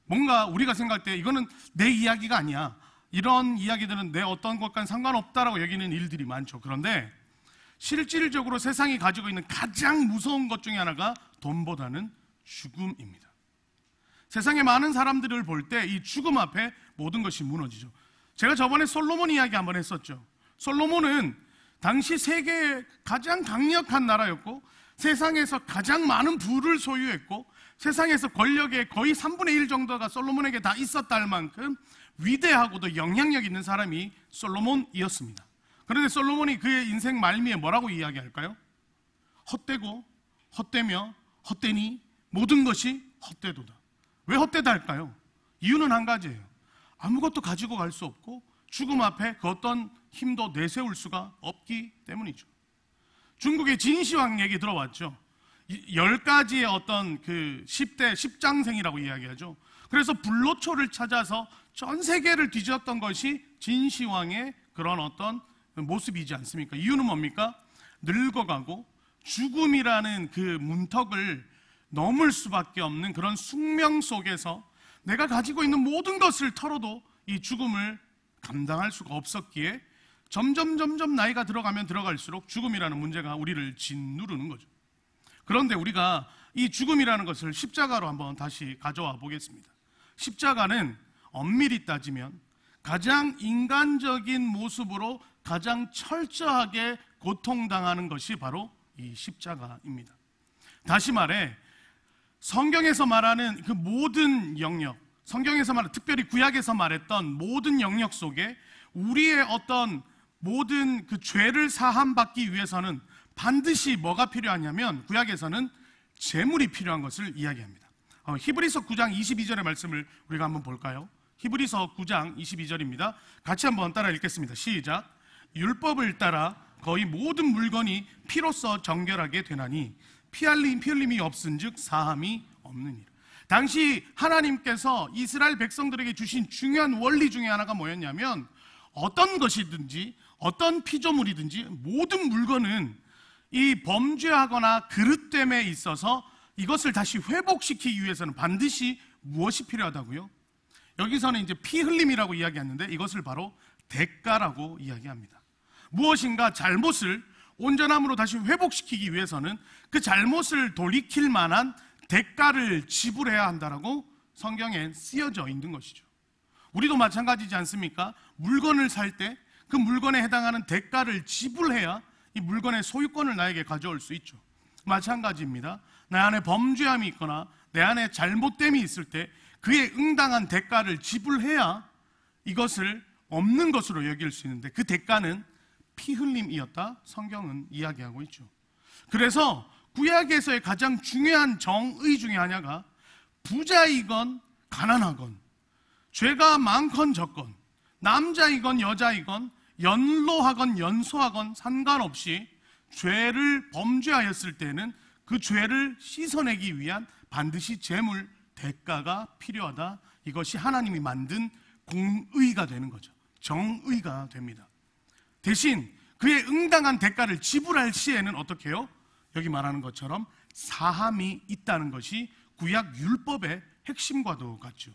뭔가 우리가 생각할 때 이거는 내 이야기가 아니야, 이런 이야기들은 내 어떤 것과는 상관없다라고 여기는 일들이 많죠. 그런데 실질적으로 세상이 가지고 있는 가장 무서운 것 중에 하나가 돈보다는 죽음입니다. 세상의 많은 사람들을 볼 때 이 죽음 앞에 모든 것이 무너지죠. 제가 저번에 솔로몬 이야기 한번 했었죠. 솔로몬은 당시 세계의 가장 강력한 나라였고 세상에서 가장 많은 부를 소유했고 세상에서 권력의 거의 3분의 1 정도가 솔로몬에게 다 있었다 할 만큼 위대하고도 영향력 있는 사람이 솔로몬이었습니다. 그런데 솔로몬이 그의 인생 말미에 뭐라고 이야기할까요? 헛되고 헛되며 헛되니 모든 것이 헛되도다. 왜 헛되다 할까요? 이유는 한 가지예요. 아무것도 가지고 갈 수 없고 죽음 앞에 그 어떤 힘도 내세울 수가 없기 때문이죠. 중국의 진시황 얘기 들어봤죠? 10가지의 어떤 그 10대 10장생이라고 이야기하죠. 그래서 불로초를 찾아서 전 세계를 뒤졌던 것이 진시황의 그런 어떤 모습이지 않습니까? 이유는 뭡니까? 늙어가고 죽음이라는 그 문턱을 넘을 수밖에 없는 그런 숙명 속에서 내가 가지고 있는 모든 것을 털어도 이 죽음을 감당할 수가 없었기에 점점 나이가 들어가면 들어갈수록 죽음이라는 문제가 우리를 짓누르는 거죠. 그런데 우리가 이 죽음이라는 것을 십자가로 한번 다시 가져와 보겠습니다. 십자가는 엄밀히 따지면 가장 인간적인 모습으로 가장 철저하게 고통당하는 것이 바로 이 십자가입니다. 다시 말해 성경에서 말하는 그 모든 영역, 성경에서 말하는 특별히 구약에서 말했던 모든 영역 속에 우리의 어떤 모든 그 죄를 사함받기 위해서는 반드시 뭐가 필요하냐면 구약에서는 제물이 필요한 것을 이야기합니다. 히브리서 9장 22절의 말씀을 우리가 한번 볼까요? 히브리서 9장 22절입니다. 같이 한번 따라 읽겠습니다. 시작. 율법을 따라 거의 모든 물건이 피로써 정결하게 되나니 피 흘림이 없은즉 사함이 없느니라. 당시 하나님께서 이스라엘 백성들에게 주신 중요한 원리 중에 하나가 뭐였냐면 어떤 것이든지 어떤 피조물이든지 모든 물건은 이 범죄하거나 그릇됨에 있어서 이것을 다시 회복시키기 위해서는 반드시 무엇이 필요하다고요? 여기서는 이제 피 흘림이라고 이야기하는데 이것을 바로 대가라고 이야기합니다. 무엇인가 잘못을 온전함으로 다시 회복시키기 위해서는 그 잘못을 돌이킬 만한 대가를 지불해야 한다라고 성경에 쓰여져 있는 것이죠. 우리도 마찬가지지 않습니까? 물건을 살 때 그 물건에 해당하는 대가를 지불해야 이 물건의 소유권을 나에게 가져올 수 있죠. 마찬가지입니다. 내 안에 범죄함이 있거나 내 안에 잘못됨이 있을 때 그에 응당한 대가를 지불해야 이것을 없는 것으로 여길 수 있는데 그 대가는 피 흘림이었다 성경은 이야기하고 있죠. 그래서 구약에서의 가장 중요한 정의 중에 하나가 부자이건 가난하건 죄가 많건 적건 남자이건 여자이건 연로하건 연소하건 상관없이 죄를 범죄하였을 때는 그 죄를 씻어내기 위한 반드시 제물 대가가 필요하다. 이것이 하나님이 만든 공의가 되는 거죠. 정의가 됩니다. 대신 그의 응당한 대가를 지불할 시에는 어떻게 해요? 여기 말하는 것처럼 사함이 있다는 것이 구약 율법의 핵심과도 같죠.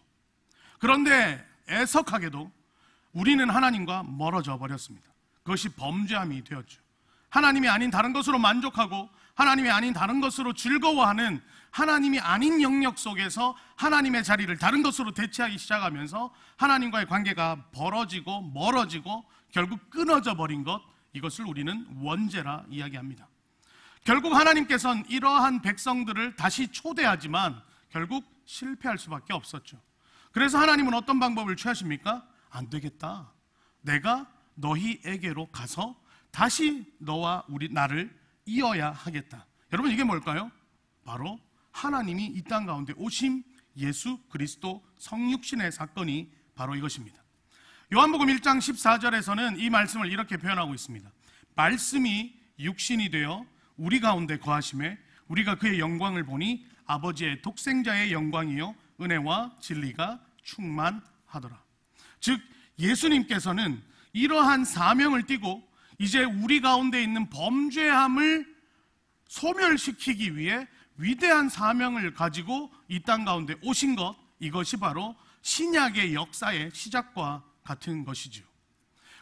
그런데 애석하게도 우리는 하나님과 멀어져 버렸습니다. 그것이 범죄함이 되었죠. 하나님이 아닌 다른 것으로 만족하고 하나님이 아닌 다른 것으로 즐거워하는 하나님이 아닌 영역 속에서 하나님의 자리를 다른 것으로 대체하기 시작하면서 하나님과의 관계가 벌어지고 멀어지고 결국 끊어져 버린 것, 이것을 우리는 원죄라 이야기합니다. 결국 하나님께서는 이러한 백성들을 다시 초대하지만 결국 실패할 수밖에 없었죠. 그래서 하나님은 어떤 방법을 취하십니까? 안 되겠다. 내가 너희에게로 가서 다시 너와 나를 이어야 하겠다. 여러분 이게 뭘까요? 바로 하나님이 이 땅 가운데 오심 예수 그리스도 성육신의 사건이 바로 이것입니다. 요한복음 1장 14절에서는 이 말씀을 이렇게 표현하고 있습니다. 말씀이 육신이 되어 우리 가운데 거하심에 우리가 그의 영광을 보니 아버지의 독생자의 영광이요 은혜와 진리가 충만하더라. 즉 예수님께서는 이러한 사명을 띠고 이제 우리 가운데 있는 범죄함을 소멸시키기 위해 위대한 사명을 가지고 이 땅 가운데 오신 것, 이것이 바로 신약의 역사의 시작과 같은 것이죠.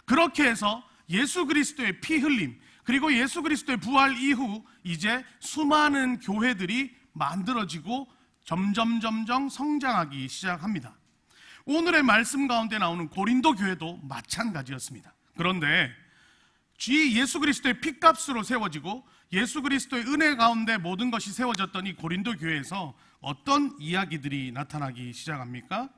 그렇게 해서 예수 그리스도의 피 흘림 그리고 예수 그리스도의 부활 이후 이제 수많은 교회들이 만들어지고 점점 성장하기 시작합니다. 오늘의 말씀 가운데 나오는 고린도 교회도 마찬가지였습니다. 그런데 주 예수 그리스도의 핏값으로 세워지고 예수 그리스도의 은혜 가운데 모든 것이 세워졌던 이 고린도 교회에서 어떤 이야기들이 나타나기 시작합니까?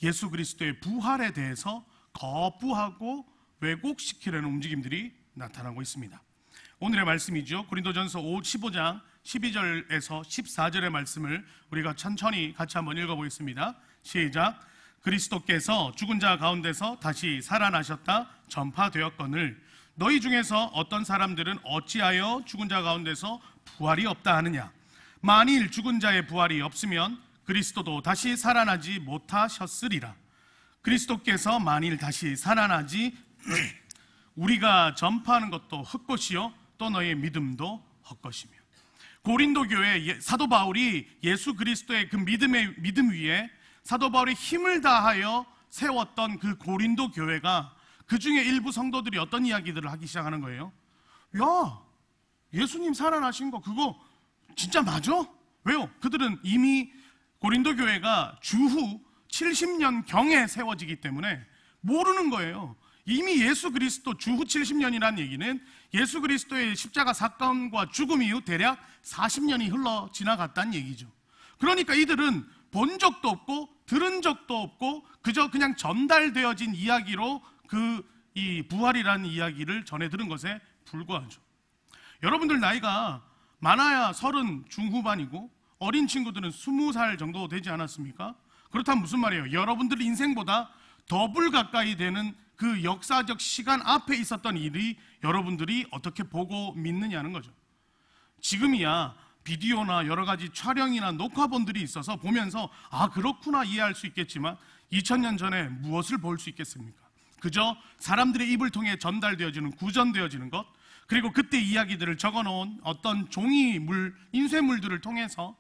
예수 그리스도의 부활에 대해서 거부하고 왜곡시키려는 움직임들이 나타나고 있습니다. 오늘의 말씀이죠. 고린도전서 15장 12절에서 14절의 말씀을 우리가 천천히 같이 한번 읽어보겠습니다. 시작. 그리스도께서 죽은 자 가운데서 다시 살아나셨다 전파되었거늘 너희 중에서 어떤 사람들은 어찌하여 죽은 자 가운데서 부활이 없다 하느냐. 만일 죽은 자의 부활이 없으면 그리스도도 다시 살아나지 못하셨으리라. 그리스도께서 만일 다시 살아나지 우리가 전파하는 것도 헛것이요 또 너희의 믿음도 헛것이며. 고린도 교회 사도 바울이 예수 그리스도의 그 믿음 위에 사도 바울이 힘을 다하여 세웠던 그 고린도 교회가 그 중에 일부 성도들이 어떤 이야기들을 하기 시작하는 거예요. 야, 예수님 살아나신 거 그거 진짜 맞아? 왜요? 그들은 이미 고린도 교회가 주후 70년 경에 세워지기 때문에 모르는 거예요. 이미 예수 그리스도 주후 70년이라는 얘기는 예수 그리스도의 십자가 사건과 죽음 이후 대략 40년이 흘러 지나갔다는 얘기죠. 그러니까 이들은 본 적도 없고 들은 적도 없고 그저 그냥 전달되어진 이야기로 이 부활이라는 이야기를 전해 들은 것에 불과하죠. 여러분들 나이가 많아야 30 중후반이고 어린 친구들은 20살 정도 되지 않았습니까? 그렇다면 무슨 말이에요? 여러분들 인생보다 더블 가까이 되는 그 역사적 시간 앞에 있었던 일이 여러분들이 어떻게 보고 믿느냐는 거죠. 지금이야 비디오나 여러 가지 촬영이나 녹화본들이 있어서 보면서 아 그렇구나 이해할 수 있겠지만 2000년 전에 무엇을 볼 수 있겠습니까? 그저 사람들의 입을 통해 전달되어지는 구전되어지는 것, 그리고 그때 이야기들을 적어놓은 어떤 종이물, 인쇄물들을 통해서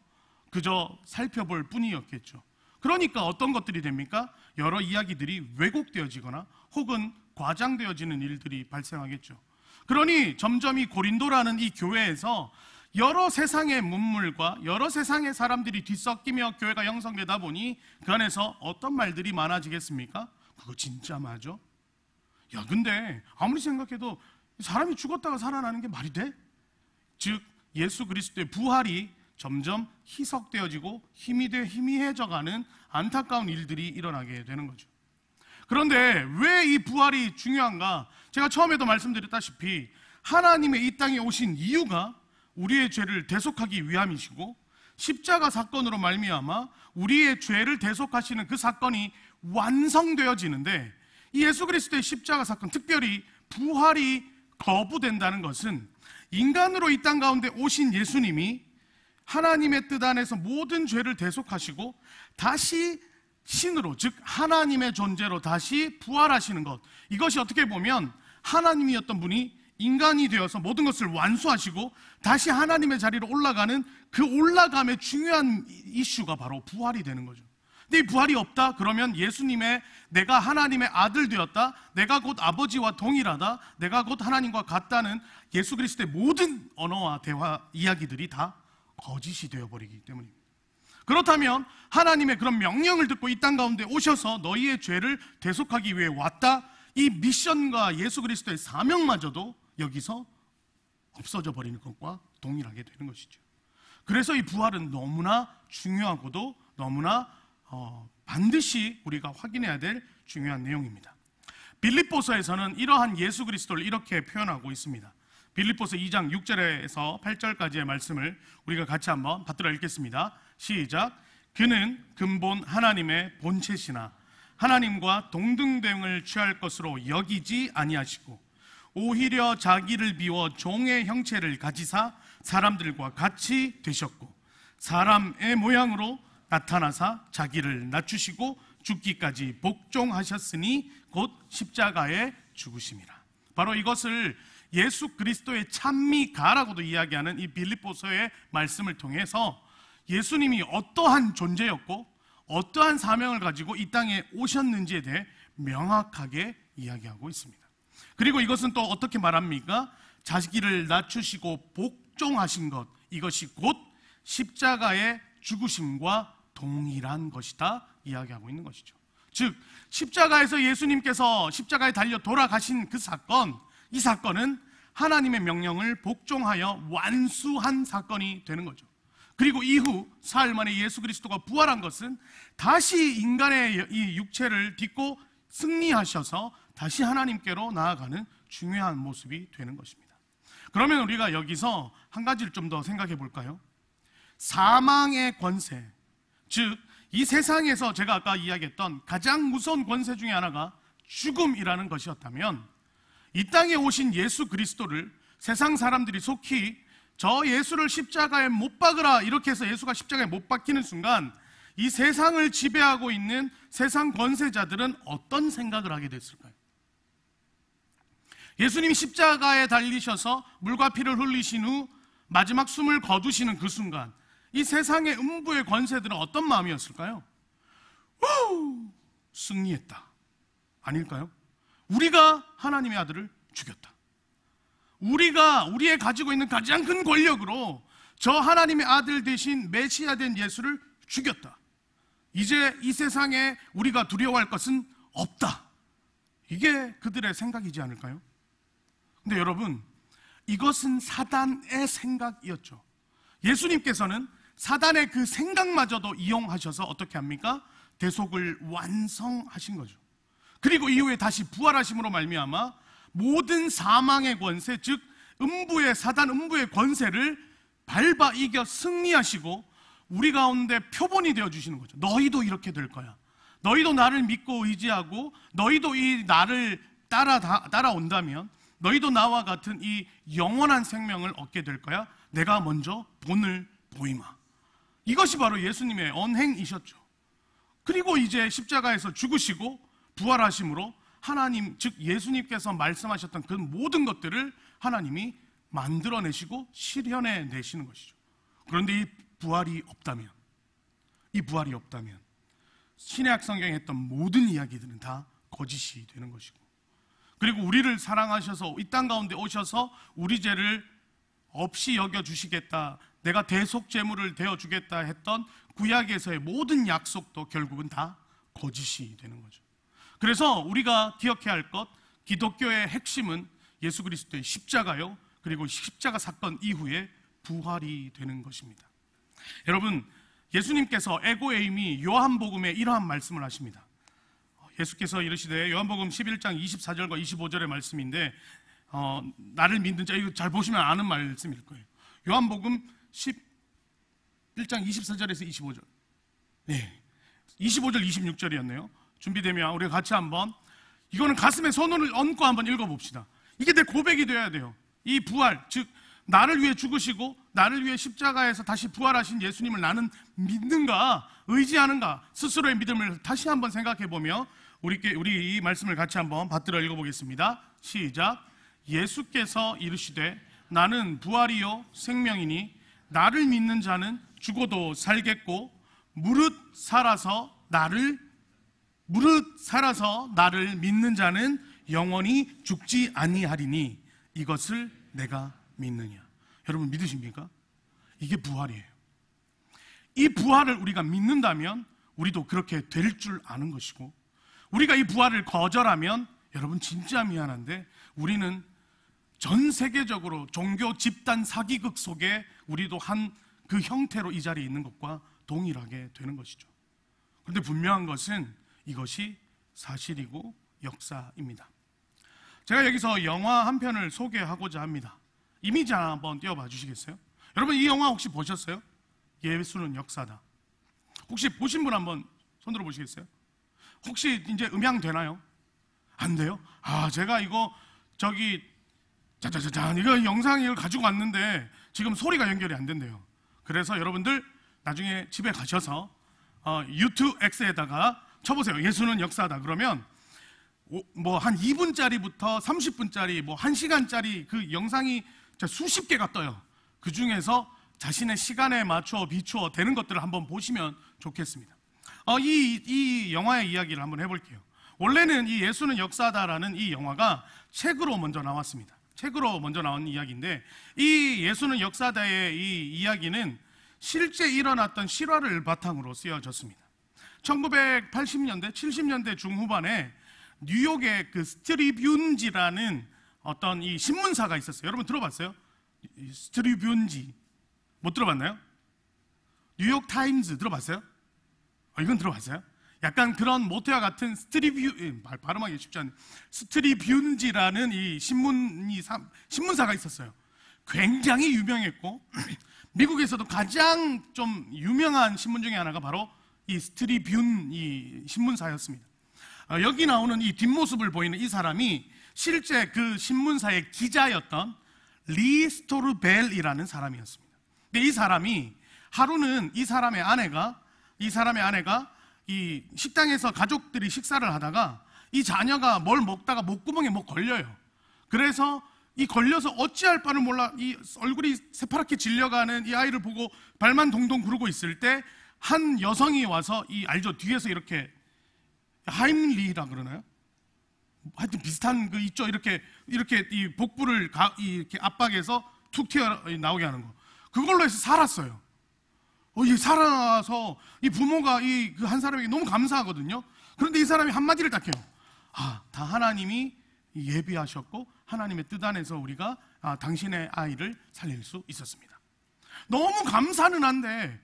그저 살펴볼 뿐이었겠죠. 그러니까 어떤 것들이 됩니까? 여러 이야기들이 왜곡되어지거나 혹은 과장되어지는 일들이 발생하겠죠. 그러니 점점 이 고린도라는 이 교회에서 여러 세상의 문물과 여러 세상의 사람들이 뒤섞이며 교회가 형성되다 보니 그 안에서 어떤 말들이 많아지겠습니까? 그거 진짜 맞아? 야 근데 아무리 생각해도 사람이 죽었다가 살아나는 게 말이 돼? 즉 예수 그리스도의 부활이 점점 희석되어지고 희미해져가는 안타까운 일들이 일어나게 되는 거죠. 그런데 왜 이 부활이 중요한가? 제가 처음에도 말씀드렸다시피 하나님의 이 땅에 오신 이유가 우리의 죄를 대속하기 위함이시고 십자가 사건으로 말미암아 우리의 죄를 대속하시는 그 사건이 완성되어지는데 이 예수 그리스도의 십자가 사건, 특별히 부활이 거부된다는 것은 인간으로 이 땅 가운데 오신 예수님이 하나님의 뜻 안에서 모든 죄를 대속하시고 다시 신으로, 즉 하나님의 존재로 다시 부활하시는 것, 이것이 어떻게 보면 하나님이었던 분이 인간이 되어서 모든 것을 완수하시고 다시 하나님의 자리로 올라가는 그 올라감의 중요한 이슈가 바로 부활이 되는 거죠. 근데 이 부활이 없다? 그러면 예수님의 내가 하나님의 아들 되었다, 내가 곧 아버지와 동일하다, 내가 곧 하나님과 같다는 예수 그리스도의 모든 언어와 대화 이야기들이 다 거짓이 되어버리기 때문입니다. 그렇다면 하나님의 그런 명령을 듣고 이 땅 가운데 오셔서 너희의 죄를 대속하기 위해 왔다, 이 미션과 예수 그리스도의 사명마저도 여기서 없어져 버리는 것과 동일하게 되는 것이죠. 그래서 이 부활은 너무나 중요하고도 너무나 반드시 우리가 확인해야 될 중요한 내용입니다. 빌립보서에서는 이러한 예수 그리스도를 이렇게 표현하고 있습니다. 빌립보서 2장 6절에서 8절까지의 말씀을 우리가 같이 한번 받들어 읽겠습니다. 시작. 그는 근본 하나님의 본체시나 하나님과 동등됨을 취할 것으로 여기지 아니하시고 오히려 자기를 비워 종의 형체를 가지사 사람들과 같이 되셨고 사람의 모양으로 나타나사 자기를 낮추시고 죽기까지 복종하셨으니 곧 십자가에 죽으심이라. 바로 이것을 예수 그리스도의 찬미가라고도 이야기하는 이 빌립보서의 말씀을 통해서 예수님이 어떠한 존재였고 어떠한 사명을 가지고 이 땅에 오셨는지에 대해 명확하게 이야기하고 있습니다. 그리고 이것은 또 어떻게 말합니까? 자기를 낮추시고 복종하신 것, 이것이 곧 십자가에 죽으심과 동일한 것이다 이야기하고 있는 것이죠. 즉 십자가에서 예수님께서 십자가에 달려 돌아가신 그 사건, 이 사건은 하나님의 명령을 복종하여 완수한 사건이 되는 거죠. 그리고 이후 사흘 만에 예수 그리스도가 부활한 것은 다시 인간의 이 육체를 딛고 승리하셔서 다시 하나님께로 나아가는 중요한 모습이 되는 것입니다. 그러면 우리가 여기서 한 가지를 좀 더 생각해 볼까요? 사망의 권세, 즉 이 세상에서 제가 아까 이야기했던 가장 무서운 권세 중에 하나가 죽음이라는 것이었다면, 이 땅에 오신 예수 그리스도를 세상 사람들이 속히 저 예수를 십자가에 못 박으라 이렇게 해서 예수가 십자가에 못 박히는 순간 이 세상을 지배하고 있는 세상 권세자들은 어떤 생각을 하게 됐을까요? 예수님이 십자가에 달리셔서 물과 피를 흘리신 후 마지막 숨을 거두시는 그 순간 이 세상의 음부의 권세들은 어떤 마음이었을까요? 승리했다 아닐까요? 우리가 하나님의 아들을 죽였다, 우리의 가지고 있는 가장 큰 권력으로 저 하나님의 아들 대신 메시아 된 예수를 죽였다, 이제 이 세상에 우리가 두려워할 것은 없다, 이게 그들의 생각이지 않을까요? 근데 여러분, 이것은 사단의 생각이었죠. 예수님께서는 사단의 그 생각마저도 이용하셔서 어떻게 합니까? 대속을 완성하신 거죠. 그리고 이후에 다시 부활하심으로 말미암아 모든 사망의 권세, 즉 사단 음부의 권세를 밟아 이겨 승리하시고 우리 가운데 표본이 되어주시는 거죠. 너희도 이렇게 될 거야, 너희도 나를 믿고 의지하고 너희도 이 나를 따라온다면 너희도 나와 같은 이 영원한 생명을 얻게 될 거야, 내가 먼저 본을 보이마. 이것이 바로 예수님의 언행이셨죠. 그리고 이제 십자가에서 죽으시고 부활하심으로 하나님, 즉 예수님께서 말씀하셨던 그 모든 것들을 하나님이 만들어내시고 실현해내시는 것이죠. 그런데 이 부활이 없다면 신약 성경에 했던 모든 이야기들은 다 거짓이 되는 것이고, 그리고 우리를 사랑하셔서 이 땅 가운데 오셔서 우리 죄를 없이 여겨주시겠다, 내가 대속 제물을 되어주겠다 했던 구약에서의 모든 약속도 결국은 다 거짓이 되는 거죠. 그래서 우리가 기억해야 할 것, 기독교의 핵심은 예수 그리스도의 십자가요, 그리고 십자가 사건 이후에 부활이 되는 것입니다. 여러분, 예수님께서 에고에임이 요한복음에 이러한 말씀을 하십니다. 예수께서 이르시되, 요한복음 11장 24절과 25절의 말씀인데 나를 믿는 자, 이거 잘 보시면 아는 말씀일 거예요. 요한복음 11장 24절에서 25절, 25절 26절이었네요 준비되면 우리가 같이 한번, 이거는 가슴에 손을 얹고 한번 읽어봅시다. 이게 내 고백이 되어야 돼요. 이 부활, 즉 나를 위해 죽으시고 나를 위해 십자가에서 다시 부활하신 예수님을 나는 믿는가, 의지하는가, 스스로의 믿음을 다시 한번 생각해보며 우리 이 말씀을 같이 한번 받들어 읽어보겠습니다. 시작. 예수께서 이르시되 나는 부활이요 생명이니 나를 믿는 자는 죽어도 살겠고 무릇 살아서 나를 믿는 자는 영원히 죽지 아니하리니 이것을 내가 믿느냐. 여러분 믿으십니까? 이게 부활이에요. 이 부활을 우리가 믿는다면 우리도 그렇게 될 줄 아는 것이고, 우리가 이 부활을 거절하면 여러분 진짜 미안한데 우리는 전 세계적으로 종교 집단 사기극 속에 우리도 한 그 형태로 이 자리에 있는 것과 동일하게 되는 것이죠. 그런데 분명한 것은 이것이 사실이고 역사입니다. 제가 여기서 영화 한 편을 소개하고자 합니다. 이미지 하나 한번 띄워봐 주시겠어요? 여러분 이 영화 혹시 보셨어요? 예수는 역사다. 혹시 보신 분 한번 손 들어 보시겠어요? 혹시 이제 음향 되나요? 안 돼요? 제가 이거 짜자자잔 이거 영상 이걸 가지고 왔는데 지금 소리가 연결이 안 된대요. 그래서 여러분들 나중에 집에 가셔서 유튜브 X에다가 쳐보세요. 예수는 역사다. 그러면 뭐 한 2분짜리부터 30분짜리 뭐 1시간짜리 그 영상이 수십 개가 떠요. 그 중에서 자신의 시간에 맞춰 비추어 되는 것들을 한번 보시면 좋겠습니다. 이 영화의 이야기를 한번 해볼게요. 원래는 이 예수는 역사다라는 이 영화가 책으로 먼저 나왔습니다. 책으로 먼저 나온 이야기인데, 이 예수는 역사다의 이 이야기는 실제 일어났던 실화를 바탕으로 쓰여졌습니다. 1980년대, 70년대 중후반에 뉴욕의 그 스트리뷴지라는 어떤 이 신문사가 있었어요. 여러분 들어봤어요? 스트리뷴지 못 들어봤나요? 뉴욕 타임즈 들어봤어요? 이건 들어봤어요? 약간 그런 모태와 같은 발음하기 쉽지 않은 스트리뷴지라는 이 신문사가 있었어요. 굉장히 유명했고 미국에서도 가장 좀 유명한 신문 중에 하나가 바로 이 스트리뷴 이 신문사였습니다. 여기 나오는 이 뒷모습을 보이는 이 사람이 실제 그 신문사의 기자였던 리 스토르벨이라는 사람이었습니다. 근데 이 사람이 하루는 이 사람의 아내가 이 식당에서 가족들이 식사를 하다가 이 자녀가 뭘 먹다가 목구멍에 뭐 걸려요. 그래서 이 걸려서 어찌할 바를 몰라 이 얼굴이 새파랗게 질려가는 이 아이를 보고 발만 동동 구르고 있을 때 한 여성이 와서 이 알죠? 뒤에서 이렇게 하임리라 그러나요? 하여튼 비슷한 그 있죠? 이렇게 이 복부를 이렇게 압박해서 툭 튀어 나오게 하는 거. 그걸로 해서 살았어요. 이 살아서 이 부모가 이 그 한 사람에게 너무 감사하거든요. 그런데 이 사람이 한마디를 딱 해요. 다 하나님이 예비하셨고 하나님의 뜻 안에서 우리가 당신의 아이를 살릴 수 있었습니다. 너무 감사는 한데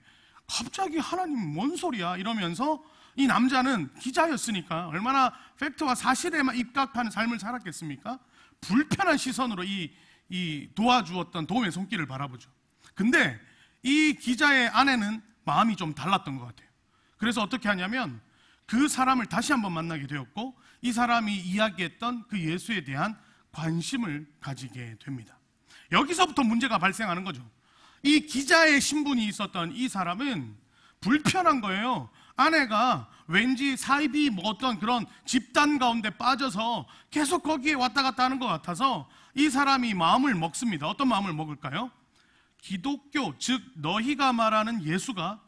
갑자기 하나님 뭔 소리야 이러면서 이 남자는 기자였으니까 얼마나 팩트와 사실에만 입각하는 삶을 살았겠습니까? 불편한 시선으로 이 도와주었던 도움의 손길을 바라보죠. 근데 이 기자의 아내는 마음이 좀 달랐던 것 같아요. 그래서 어떻게 하냐면 그 사람을 다시 한번 만나게 되었고 이 사람이 이야기했던 그 예수에 대한 관심을 가지게 됩니다. 여기서부터 문제가 발생하는 거죠. 이 기자의 신분이 있었던 이 사람은 불편한 거예요. 아내가 왠지 사이비 뭐 어떤 그런 집단 가운데 빠져서 계속 거기에 왔다 갔다 하는 것 같아서 이 사람이 마음을 먹습니다. 어떤 마음을 먹을까요? 기독교, 즉 너희가 말하는 예수가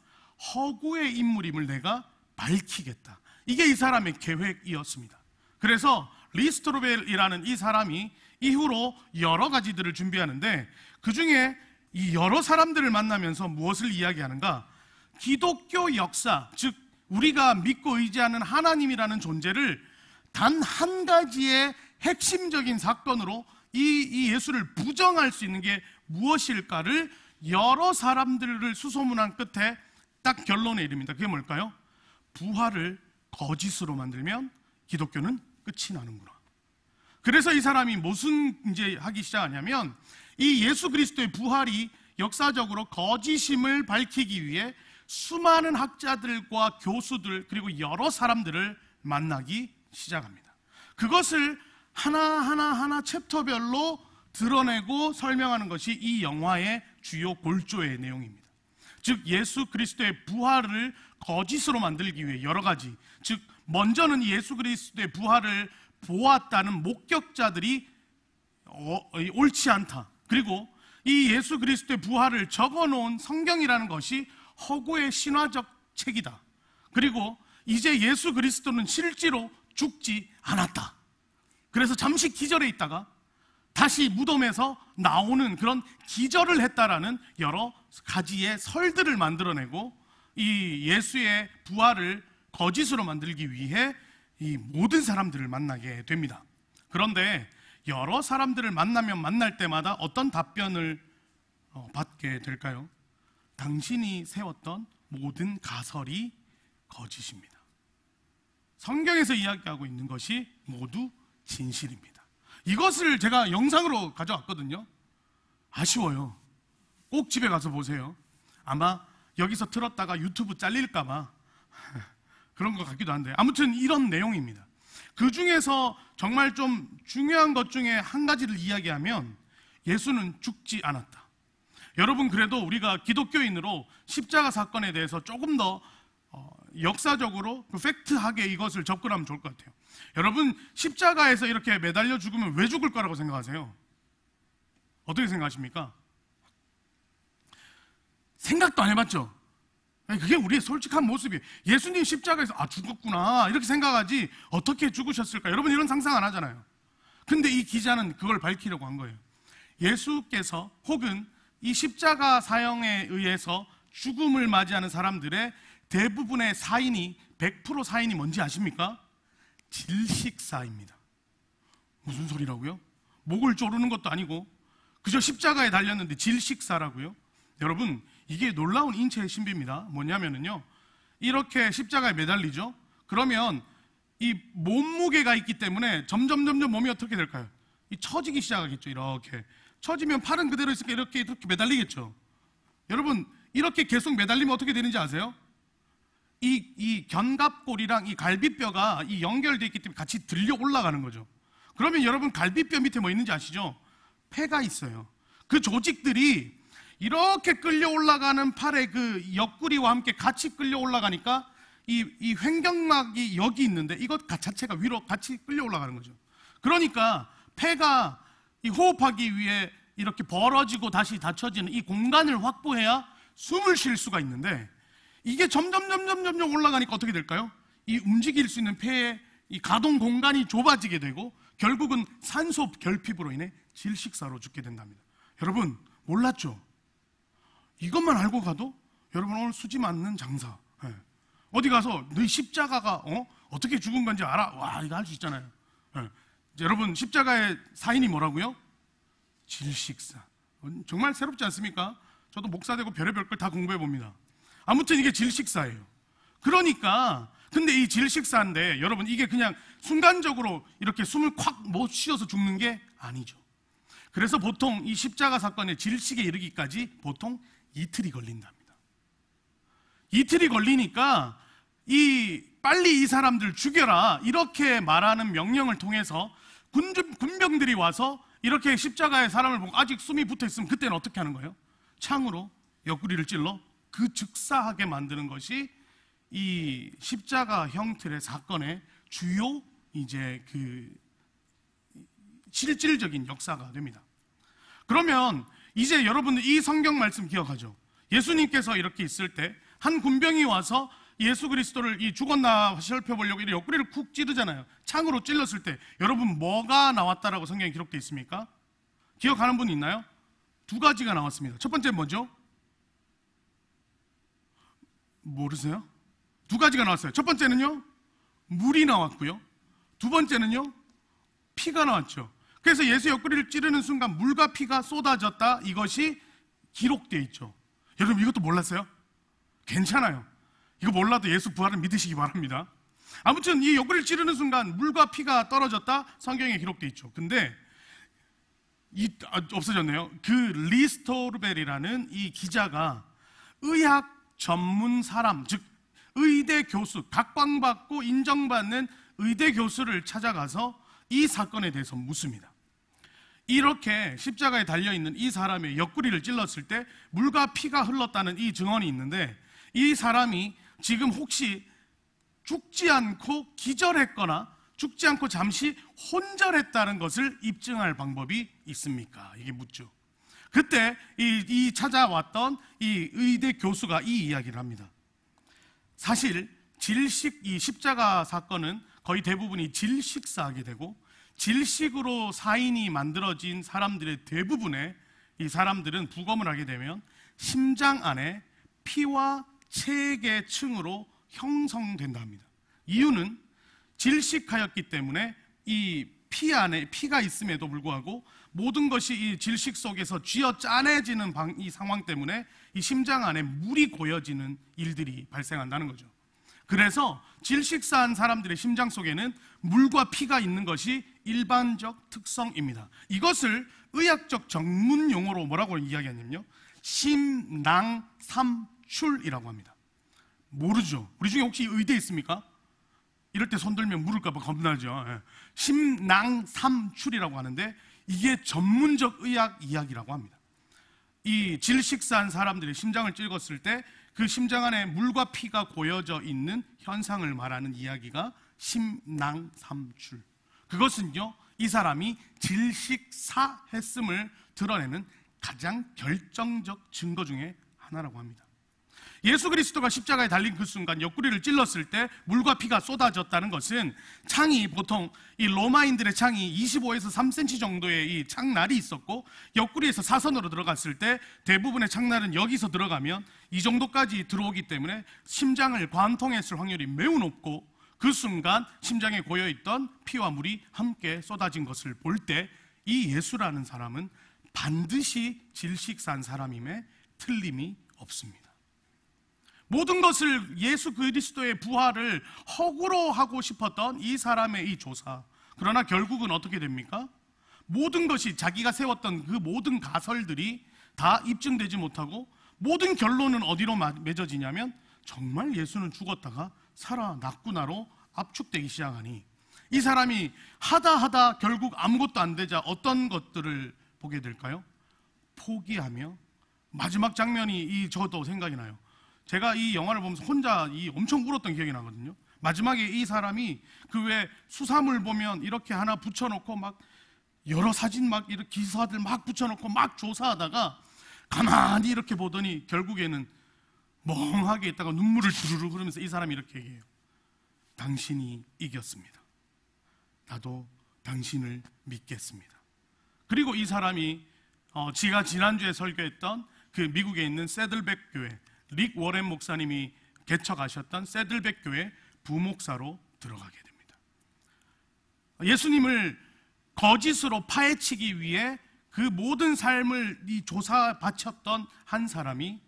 허구의 인물임을 내가 밝히겠다. 이게 이 사람의 계획이었습니다. 그래서 리스토르벨이라는 이 사람이 이후로 여러 가지들을 준비하는데 그 중에 이 여러 사람들을 만나면서 무엇을 이야기하는가? 기독교 역사, 즉 우리가 믿고 의지하는 하나님이라는 존재를 단 한 가지의 핵심적인 사건으로 이 예수를 부정할 수 있는 게 무엇일까를 여러 사람들을 수소문한 끝에 딱 결론에 이릅니다. 그게 뭘까요? 부활을 거짓으로 만들면 기독교는 끝이 나는구나. 그래서 이 사람이 무슨 이제 하기 시작하냐면 이 예수 그리스도의 부활이 역사적으로 거짓임을 밝히기 위해 수많은 학자들과 교수들 그리고 여러 사람들을 만나기 시작합니다. 그것을 하나하나 챕터별로 드러내고 설명하는 것이 이 영화의 주요 골조의 내용입니다. 즉 예수 그리스도의 부활을 거짓으로 만들기 위해 여러 가지, 즉 먼저는 예수 그리스도의 부활을 보았다는 목격자들이 옳지 않다. 그리고 이 예수 그리스도의 부활을 적어놓은 성경이라는 것이 허구의 신화적 책이다. 그리고 이제 예수 그리스도는 실제로 죽지 않았다. 그래서 잠시 기절해 있다가 다시 무덤에서 나오는 그런 기절을 했다라는 여러 가지의 설들을 만들어내고 이 예수의 부활을 거짓으로 만들기 위해 이 모든 사람들을 만나게 됩니다. 그런데 여러 사람들을 만나면 만날 때마다 어떤 답변을 받게 될까요? 당신이 세웠던 모든 가설이 거짓입니다. 성경에서 이야기하고 있는 것이 모두 진실입니다. 이것을 제가 영상으로 가져왔거든요. 아쉬워요. 꼭 집에 가서 보세요. 아마 여기서 틀었다가 유튜브 잘릴까봐 그런 것 같기도 한데 아무튼 이런 내용입니다. 그 중에서 정말 좀 중요한 것 중에 한 가지를 이야기하면 예수는 죽지 않았다. 여러분 그래도 우리가 기독교인으로 십자가 사건에 대해서 조금 더 역사적으로 팩트하게 이것을 접근하면 좋을 것 같아요. 여러분 십자가에서 이렇게 매달려 죽으면 왜 죽을 거라고 생각하세요? 어떻게 생각하십니까? 생각도 안 해봤죠? 그게 우리의 솔직한 모습이에요. 예수님 십자가에서 죽었구나 이렇게 생각하지 어떻게 죽으셨을까? 여러분 이런 상상 안 하잖아요. 근데 이 기자는 그걸 밝히려고 한 거예요. 예수께서 혹은 이 십자가 사형에 의해서 죽음을 맞이하는 사람들의 대부분의 사인이 100% 사인이 뭔지 아십니까? 질식사입니다. 무슨 소리라고요? 목을 조르는 것도 아니고 그저 십자가에 달렸는데 질식사라고요? 여러분, 이게 놀라운 인체의 신비입니다. 뭐냐면요, 이렇게 십자가에 매달리죠. 그러면 이 몸무게가 있기 때문에 점점 몸이 어떻게 될까요? 이 처지기 시작하겠죠. 이렇게 처지면 팔은 그대로 있으니까 이렇게 매달리겠죠. 여러분, 이렇게 계속 매달리면 어떻게 되는지 아세요? 이 견갑골이랑 이 갈비뼈가 이 연결되어 있기 때문에 같이 들려 올라가는 거죠. 그러면 여러분, 갈비뼈 밑에 뭐 있는지 아시죠? 폐가 있어요. 그 조직들이 이렇게 끌려 올라가는 팔의 그 옆구리와 함께 같이 끌려 올라가니까 이 횡격막이 여기 있는데 이것 자체가 위로 같이 끌려 올라가는 거죠. 그러니까 폐가 이 호흡하기 위해 이렇게 벌어지고 다시 닫혀지는 이 공간을 확보해야 숨을 쉴 수가 있는데, 이게 점점 올라가니까 어떻게 될까요? 이 움직일 수 있는 폐의 이 가동 공간이 좁아지게 되고 결국은 산소 결핍으로 인해 질식사로 죽게 된답니다. 여러분, 몰랐죠? 이것만 알고 가도 여러분 오늘 수지 맞는 장사, 어디 가서 너희 십자가가 어떻게 죽은 건지 알아? 와, 이거 할 수 있잖아요. 여러분, 십자가의 사인이 뭐라고요? 질식사. 정말 새롭지 않습니까? 저도 목사 되고 별의별 걸 다 공부해 봅니다. 아무튼 이게 질식사예요. 그러니까 근데 이 질식사인데 여러분, 이게 그냥 순간적으로 이렇게 숨을 콱 못 쉬어서 죽는 게 아니죠. 그래서 보통 이 십자가 사건의 질식에 이르기까지 보통 이틀이 걸린답니다. 이틀이 걸리니까 빨리 이 사람들 죽여라 이렇게 말하는 명령을 통해서 군병들이 와서 이렇게 십자가에 사람을 보고 아직 숨이 붙어 있으면 그때는 어떻게 하는 거예요? 창으로 옆구리를 찔러 그 즉사하게 만드는 것이 이 십자가 형틀의 사건의 주요 이제 그 실질적인 역사가 됩니다. 그러면 이제 여러분들 이 성경 말씀 기억하죠? 예수님께서 이렇게 있을 때 한 군병이 와서 예수 그리스도를 죽었나 살펴보려고 이렇게 옆구리를 쿡 찌르잖아요. 창으로 찔렀을 때 여러분, 뭐가 나왔다라고 성경에 기록되어 있습니까? 기억하는 분 있나요? 두 가지가 나왔습니다. 첫 번째 뭐죠? 모르세요? 두 가지가 나왔어요. 첫 번째는요, 물이 나왔고요. 두 번째는요, 피가 나왔죠. 그래서 예수 옆구리를 찌르는 순간 물과 피가 쏟아졌다, 이것이 기록되어 있죠. 여러분, 이것도 몰랐어요? 괜찮아요. 이거 몰라도 예수 부활을 믿으시기 바랍니다. 아무튼 이 옆구리를 찌르는 순간 물과 피가 떨어졌다, 성경에 기록되어 있죠. 근데 없어졌네요. 그 리스토르벨이라는 이 기자가 의학 전문 사람, 즉 의대 교수, 각광받고 인정받는 의대 교수를 찾아가서 이 사건에 대해서 묻습니다. 이렇게 십자가에 달려있는 이 사람의 옆구리를 찔렀을 때 물과 피가 흘렀다는 이 증언이 있는데, 이 사람이 지금 혹시 죽지 않고 기절했거나 죽지 않고 잠시 혼절했다는 것을 입증할 방법이 있습니까? 이게 묻죠. 그때 이 찾아왔던 이 의대 교수가 이 이야기를 합니다. 사실 이 십자가 사건은 거의 대부분이 질식사하게 되고, 질식으로 사인이 만들어진 사람들의 대부분의 이 사람들은 부검을 하게 되면 심장 안에 피와 체계층으로 형성된다 합니다. 이유는 질식하였기 때문에 이 피 안에 피가 있음에도 불구하고 모든 것이 이 질식 속에서 쥐어 짜내지는 이 상황 때문에 이 심장 안에 물이 고여지는 일들이 발생한다는 거죠. 그래서 질식사한 사람들의 심장 속에는 물과 피가 있는 것이 일반적 특성입니다. 이것을 의학적 전문 용어로 뭐라고 이야기하냐면요, 심낭삼출이라고 합니다. 모르죠? 우리 중에 혹시 의대 있습니까? 이럴 때 손 들면 물을까봐 겁나죠. 심낭삼출이라고 하는데 이게 전문적 의학 이야기라고 합니다. 이 질식사한 사람들의 심장을 찔렀을 때 그 심장 안에 물과 피가 고여져 있는 현상을 말하는 이야기가 심낭삼출. 그것은요, 이 사람이 질식사했음을 드러내는 가장 결정적 증거 중에 하나라고 합니다. 예수 그리스도가 십자가에 달린 그 순간 옆구리를 찔렀을 때 물과 피가 쏟아졌다는 것은 창이 보통 이 로마인들의 창이 25에서 3cm 정도의 이 창날이 있었고 옆구리에서 사선으로 들어갔을 때 대부분의 창날은 여기서 들어가면 이 정도까지 들어오기 때문에 심장을 관통했을 확률이 매우 높고 그 순간 심장에 고여있던 피와 물이 함께 쏟아진 것을 볼 때 이 예수라는 사람은 반드시 질식사한 사람임에 틀림이 없습니다. 모든 것을 예수 그리스도의 부활을 허구로 하고 싶었던 이 사람의 이 조사, 그러나 결국은 어떻게 됩니까? 모든 것이 자기가 세웠던 그 모든 가설들이 다 입증되지 못하고 모든 결론은 어디로 맺어지냐면 정말 예수는 죽었다가 살아났구나로 압축되기 시작하니 이 사람이 하다 결국 아무것도 안 되자 어떤 것들을 보게 될까요? 포기하며 마지막 장면이 저도 생각이 나요. 제가 이 영화를 보면서 혼자 엄청 울었던 기억이 나거든요. 마지막에 이 사람이 그 외 수사물 보면 이렇게 하나 붙여놓고 막 여러 사진 막 이렇게 기사들 막 붙여놓고 막 조사하다가 가만히 이렇게 보더니 결국에는 멍하게 있다가 눈물을 주르르 흐르면서 이 사람이 이렇게 얘기해요. 당신이 이겼습니다. 나도 당신을 믿겠습니다. 그리고 이 사람이 지가 지난주에 설교했던 그 미국에 있는 새들백 교회, 릭 워렌 목사님이 개척하셨던 새들백 교회 부목사로 들어가게 됩니다. 예수님을 거짓으로 파헤치기 위해 그 모든 삶을 조사 바쳤던 한 사람이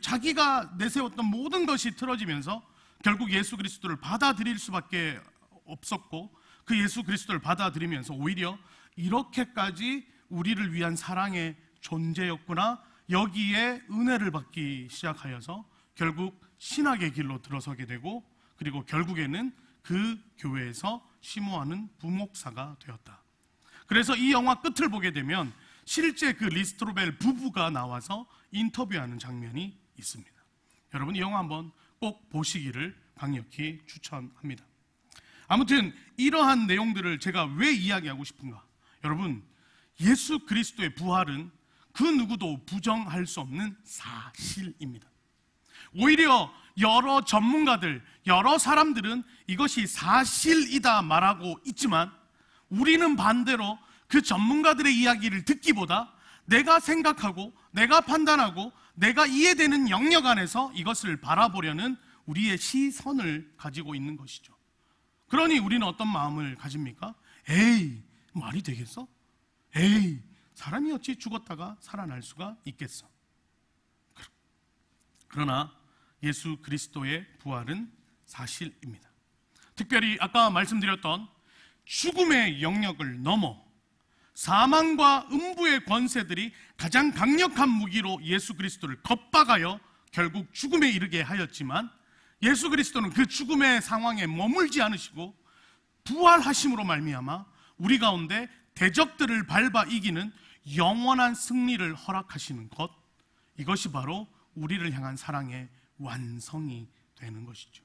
자기가 내세웠던 모든 것이 틀어지면서 결국 예수 그리스도를 받아들일 수밖에 없었고 그 예수 그리스도를 받아들이면서 오히려 이렇게까지 우리를 위한 사랑의 존재였구나, 여기에 은혜를 받기 시작하여서 결국 신학의 길로 들어서게 되고 그리고 결국에는 그 교회에서 심호하는 부목사가 되었다. 그래서 이 영화 끝을 보게 되면 실제 그 리스트로벨 부부가 나와서 인터뷰하는 장면이 있습니다. 여러분 이 영화 한번 꼭 보시기를 강력히 추천합니다. 아무튼 이러한 내용들을 제가 왜 이야기하고 싶은가? 여러분 예수 그리스도의 부활은 그 누구도 부정할 수 없는 사실입니다. 오히려 여러 전문가들, 여러 사람들은 이것이 사실이다 말하고 있지만 우리는 반대로 그 전문가들의 이야기를 듣기보다 내가 생각하고 내가 판단하고 내가 이해되는 영역 안에서 이것을 바라보려는 우리의 시선을 가지고 있는 것이죠. 그러니 우리는 어떤 마음을 가집니까? 에이, 말이 되겠어? 에이, 사람이 어찌 죽었다가 살아날 수가 있겠어? 그러나 예수 그리스도의 부활은 사실입니다. 특별히 아까 말씀드렸던 죽음의 영역을 넘어 사망과 음부의 권세들이 가장 강력한 무기로 예수 그리스도를 겁박하여 결국 죽음에 이르게 하였지만 예수 그리스도는 그 죽음의 상황에 머물지 않으시고 부활하심으로 말미암아 우리 가운데 대적들을 밟아 이기는 영원한 승리를 허락하시는 것, 이것이 바로 우리를 향한 사랑의 완성이 되는 것이죠.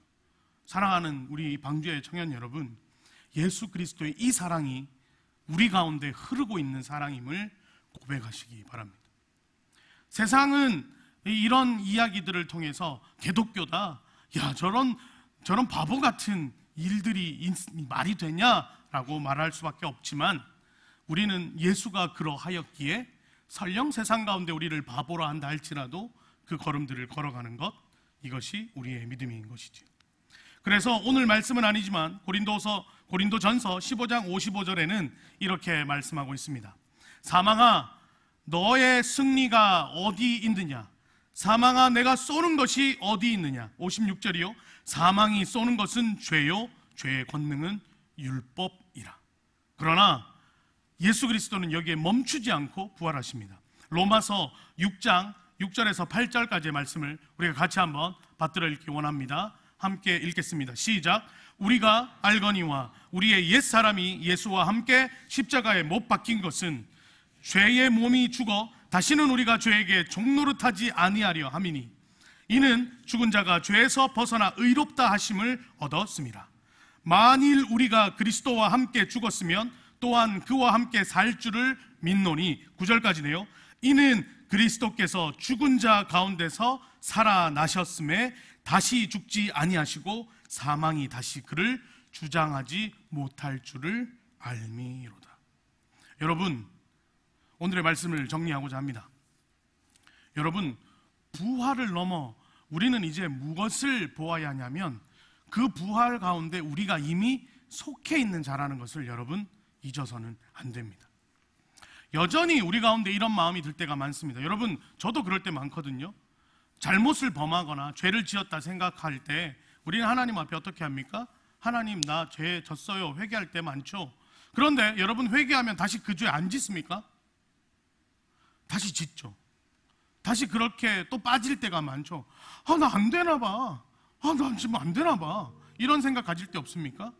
사랑하는 우리 방주의 청년 여러분, 예수 그리스도의 이 사랑이 우리 가운데 흐르고 있는 사랑임을 고백하시기 바랍니다. 세상은 이런 이야기들을 통해서 기독교다, 야 저런 바보 같은 일들이 말이 되냐라고 말할 수밖에 없지만 우리는 예수가 그러하였기에 설령 세상 가운데 우리를 바보라 한다 할지라도 그 걸음들을 걸어가는 것, 이것이 우리의 믿음인 것이죠. 그래서 오늘 말씀은 아니지만 고린도전서 15장 55절에는 이렇게 말씀하고 있습니다. 사망아 너의 승리가 어디 있느냐? 사망아 내가 쏘는 것이 어디 있느냐? 56절이요. 사망이 쏘는 것은 죄요, 죄의 권능은 율법이라. 그러나 예수 그리스도는 여기에 멈추지 않고 부활하십니다. 로마서 6장 6절에서 8절까지의 말씀을 우리가 같이 한번 받들어 읽기 원합니다. 함께 읽겠습니다. 시작. 우리가 알거니와 우리의 옛사람이 예수와 함께 십자가에 못 박힌 것은 죄의 몸이 죽어 다시는 우리가 죄에게 종노릇하지 아니하려 함이니 이는 죽은 자가 죄에서 벗어나 의롭다 하심을 얻었습니다. 만일 우리가 그리스도와 함께 죽었으면 또한 그와 함께 살 줄을 믿노니 9절까지네요. 이는 그리스도께서 죽은 자 가운데서 살아나셨음에 다시 죽지 아니하시고 사망이 다시 그를 주장하지 못할 줄을 알미로다. 여러분, 오늘의 말씀을 정리하고자 합니다. 여러분, 부활을 넘어 우리는 이제 무엇을 보아야 하냐면 그 부활 가운데 우리가 이미 속해 있는 자라는 것을 여러분 잊어서는 안 됩니다. 여전히 우리 가운데 이런 마음이 들 때가 많습니다. 여러분, 저도 그럴 때 많거든요. 잘못을 범하거나 죄를 지었다 생각할 때 우리는 하나님 앞에 어떻게 합니까? 하나님, 나 죄 졌어요. 회개할 때 많죠. 그런데 여러분, 회개하면 다시 그 죄 안 짓습니까? 다시 짓죠. 다시 그렇게 또 빠질 때가 많죠. 나 안 되나 봐. 나 지금 안 되나 봐. 이런 생각 가질 때 없습니까?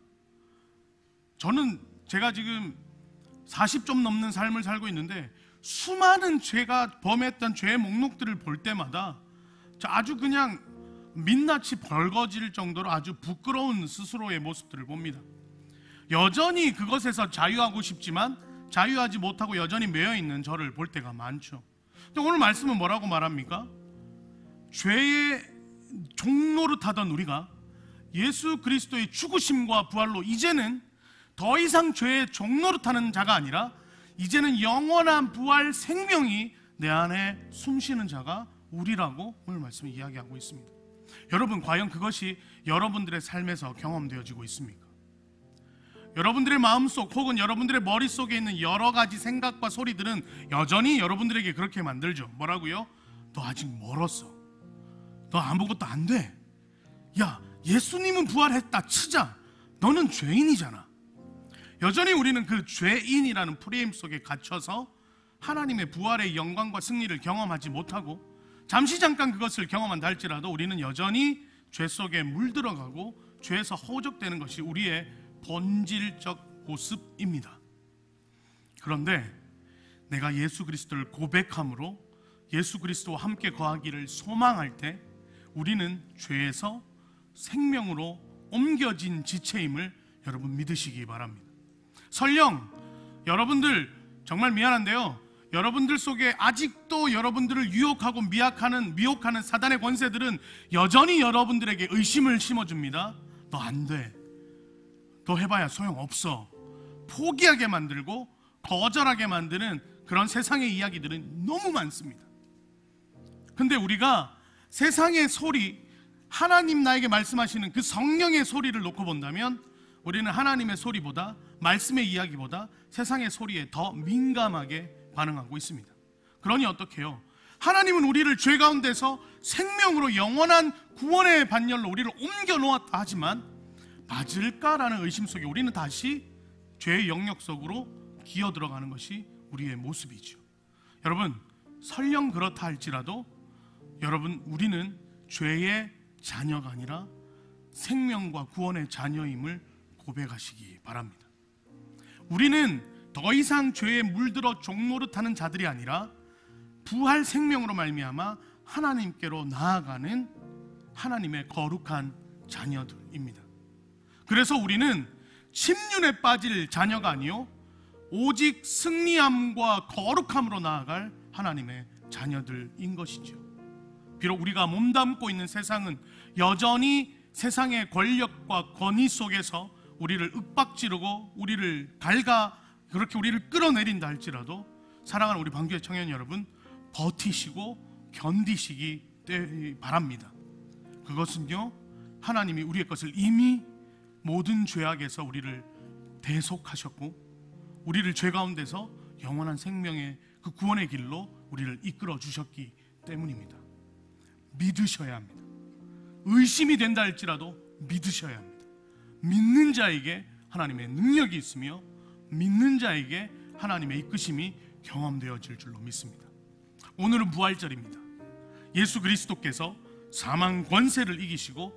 제가 지금 40 좀 넘는 삶을 살고 있는데 수많은 제가 범했던 죄의 목록들을 볼 때마다 아주 그냥 민낯이 벌거질 정도로 아주 부끄러운 스스로의 모습들을 봅니다. 여전히 그것에서 자유하고 싶지만 자유하지 못하고 여전히 매여있는 저를 볼 때가 많죠. 근데 오늘 말씀은 뭐라고 말합니까? 죄의 종노릇하던 우리가 예수 그리스도의 죽으심과 부활로 이제는 더 이상 죄의 종노릇하는 자가 아니라 이제는 영원한 부활 생명이 내 안에 숨쉬는 자가 우리라고 오늘 말씀이 이야기하고 있습니다. 여러분, 과연 그것이 여러분들의 삶에서 경험되어지고 있습니까? 여러분들의 마음속 혹은 여러분들의 머릿속에 있는 여러 가지 생각과 소리들은 여전히 여러분들에게 그렇게 만들죠. 뭐라고요? 너 아직 멀었어. 너 아무것도 안 돼. 야, 예수님은 부활했다 치자. 너는 죄인이잖아. 여전히 우리는 그 죄인이라는 프레임 속에 갇혀서 하나님의 부활의 영광과 승리를 경험하지 못하고 잠시 잠깐 그것을 경험한다 할지라도 우리는 여전히 죄 속에 물들어가고 죄에서 허우적대는 것이 우리의 본질적 모습입니다. 그런데 내가 예수 그리스도를 고백함으로 예수 그리스도와 함께 거하기를 소망할 때 우리는 죄에서 생명으로 옮겨진 지체임을 여러분 믿으시기 바랍니다. 설령 여러분들 정말 미안한데요, 여러분들 속에 아직도 여러분들을 유혹하고 미혹하는 사단의 권세들은 여전히 여러분들에게 의심을 심어줍니다. 너 안 돼. 너 해봐야 소용없어. 포기하게 만들고 거절하게 만드는 그런 세상의 이야기들은 너무 많습니다. 근데 우리가 세상의 소리, 하나님 나에게 말씀하시는 그 성령의 소리를 놓고 본다면 우리는 하나님의 소리보다, 말씀의 이야기보다 세상의 소리에 더 민감하게 반응하고 있습니다. 그러니 어떻게 해요? 하나님은 우리를 죄 가운데서 생명으로 영원한 구원의 반열로 우리를 옮겨 놓았다 하지만 맞을까라는 의심 속에 우리는 다시 죄의 영역 속으로 기어 들어가는 것이 우리의 모습이죠. 여러분, 설령 그렇다 할지라도 여러분, 우리는 죄의 자녀가 아니라 생명과 구원의 자녀임을 고백하시기 바랍니다. 우리는 더 이상 죄에 물들어 종노릇하는 자들이 아니라 부활 생명으로 말미암아 하나님께로 나아가는 하나님의 거룩한 자녀들입니다. 그래서 우리는 침륜에 빠질 자녀가 아니요 오직 승리함과 거룩함으로 나아갈 하나님의 자녀들인 것이죠. 비록 우리가 몸담고 있는 세상은 여전히 세상의 권력과 권위 속에서 우리를 윽박지르고 우리를 그렇게 우리를 끌어내린다 할지라도 사랑하는 우리 방교회 청년 여러분, 버티시고 견디시기 바랍니다. 그것은요, 하나님이 우리의 것을 이미 모든 죄악에서 우리를 대속하셨고 우리를 죄 가운데서 영원한 생명의 그 구원의 길로 우리를 이끌어 주셨기 때문입니다. 믿으셔야 합니다. 의심이 된다 할지라도 믿으셔야 합니다. 믿는 자에게 하나님의 능력이 있으며 믿는 자에게 하나님의 이끄심이 경험되어질 줄로 믿습니다. 오늘은 부활절입니다. 예수 그리스도께서 사망 권세를 이기시고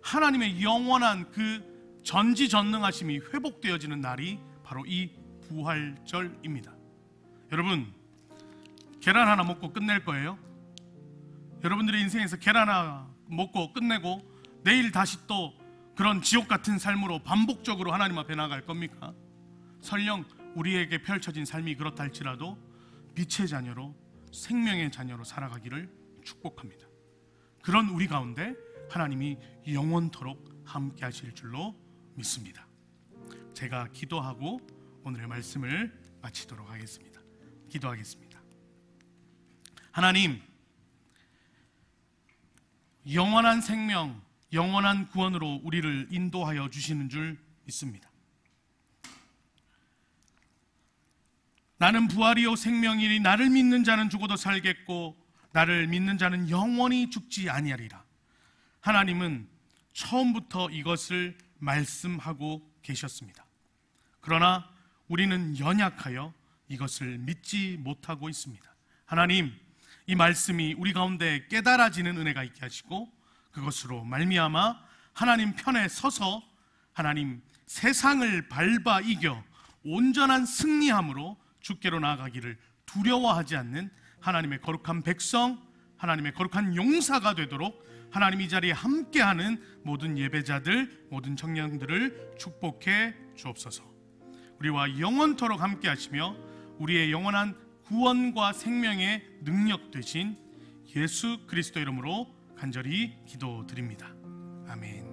하나님의 영원한 그 전지전능하심이 회복되어지는 날이 바로 이 부활절입니다. 여러분, 계란 하나 먹고 끝낼 거예요? 여러분들의 인생에서 계란 하나 먹고 끝내고 내일 다시 또 그런 지옥 같은 삶으로 반복적으로 하나님 앞에 나아갈 겁니까? 설령 우리에게 펼쳐진 삶이 그렇다 할지라도 빛의 자녀로 생명의 자녀로 살아가기를 축복합니다. 그런 우리 가운데 하나님이 영원토록 함께 하실 줄로 믿습니다. 제가 기도하고 오늘의 말씀을 마치도록 하겠습니다. 기도하겠습니다. 하나님, 영원한 생명, 영원한 구원으로 우리를 인도하여 주시는 줄 믿습니다. 나는 부활이요 생명이니 나를 믿는 자는 죽어도 살겠고 나를 믿는 자는 영원히 죽지 아니하리라. 하나님은 처음부터 이것을 말씀하고 계셨습니다. 그러나 우리는 연약하여 이것을 믿지 못하고 있습니다. 하나님, 이 말씀이 우리 가운데 깨달아지는 은혜가 있게 하시고 그것으로 말미암아 하나님 편에 서서 하나님 세상을 밟아 이겨 온전한 승리함으로 주께로 나아가기를 두려워하지 않는 하나님의 거룩한 백성, 하나님의 거룩한 용사가 되도록 하나님 이 자리에 함께하는 모든 예배자들, 모든 청년들을 축복해 주옵소서. 우리와 영원토록 함께하시며 우리의 영원한 구원과 생명의 능력 되신 예수 그리스도 이름으로 간절히 기도드립니다. 아멘.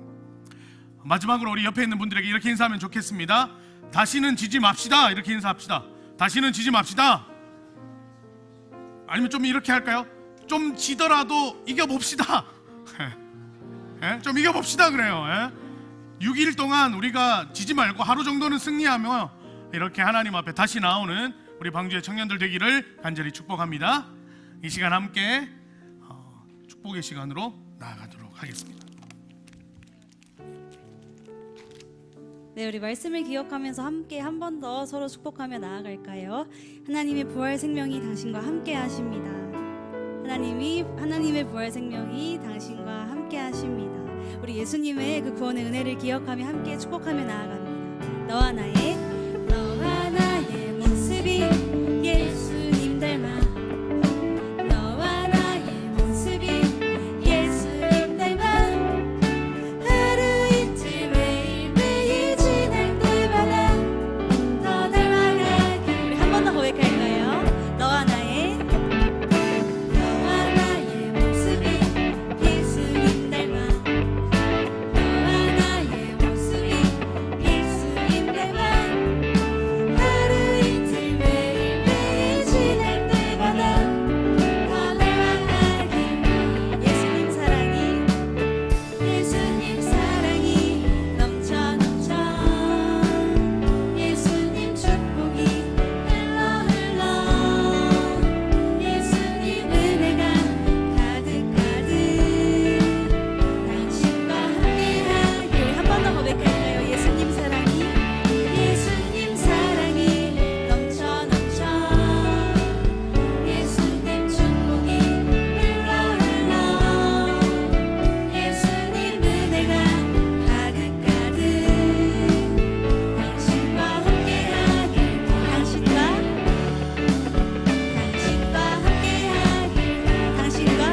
마지막으로 우리 옆에 있는 분들에게 이렇게 인사하면 좋겠습니다. 다시는 지지 맙시다. 이렇게 인사합시다. 다시는 지지 맙시다. 아니면 좀 이렇게 할까요? 좀 지더라도 이겨봅시다. 좀 이겨봅시다 그래요. 6일 동안 우리가 지지 말고 하루 정도는 승리하며 이렇게 하나님 앞에 다시 나오는 우리 방주의 청년들 되기를 간절히 축복합니다. 이 시간 함께 축복의 시간으로 나아가도록 하겠습니다. 네, 우리 말씀을 기억하면서 함께 한 번 더 서로 축복하며 나아갈까요? 하나님의 부활 생명이 당신과 함께 하십니다. 하나님의 부활 생명이 당신과 함께 하십니다. 우리 예수님의 그 구원의 은혜를 기억하며 함께 축복하며 나아갑니다. 너와 나의 모습이 예수님 닮아 너와 나의 모습이 예수님 닮아 하루 이틀 매일매일 지날 때마다 더 닮아가길. 우리 한 번 더 고백할까요? 너와 나의 모습이 예수님 닮아 너와 나의 모습이 예수님 닮아 하루 이틀 매일매일 지날 때마다 더 닮아가길. 예수님 사랑이 넘쳐 예수님 축복이 흘러 예수님 은혜가 가득 당신과 함께하길. 한 번 더 고백할까요? 예수님 사랑이 넘쳐 예수님 축복이 흘러 예수님 은혜가 가득 당신과 함께하길. 당신과 함께하길. 당신과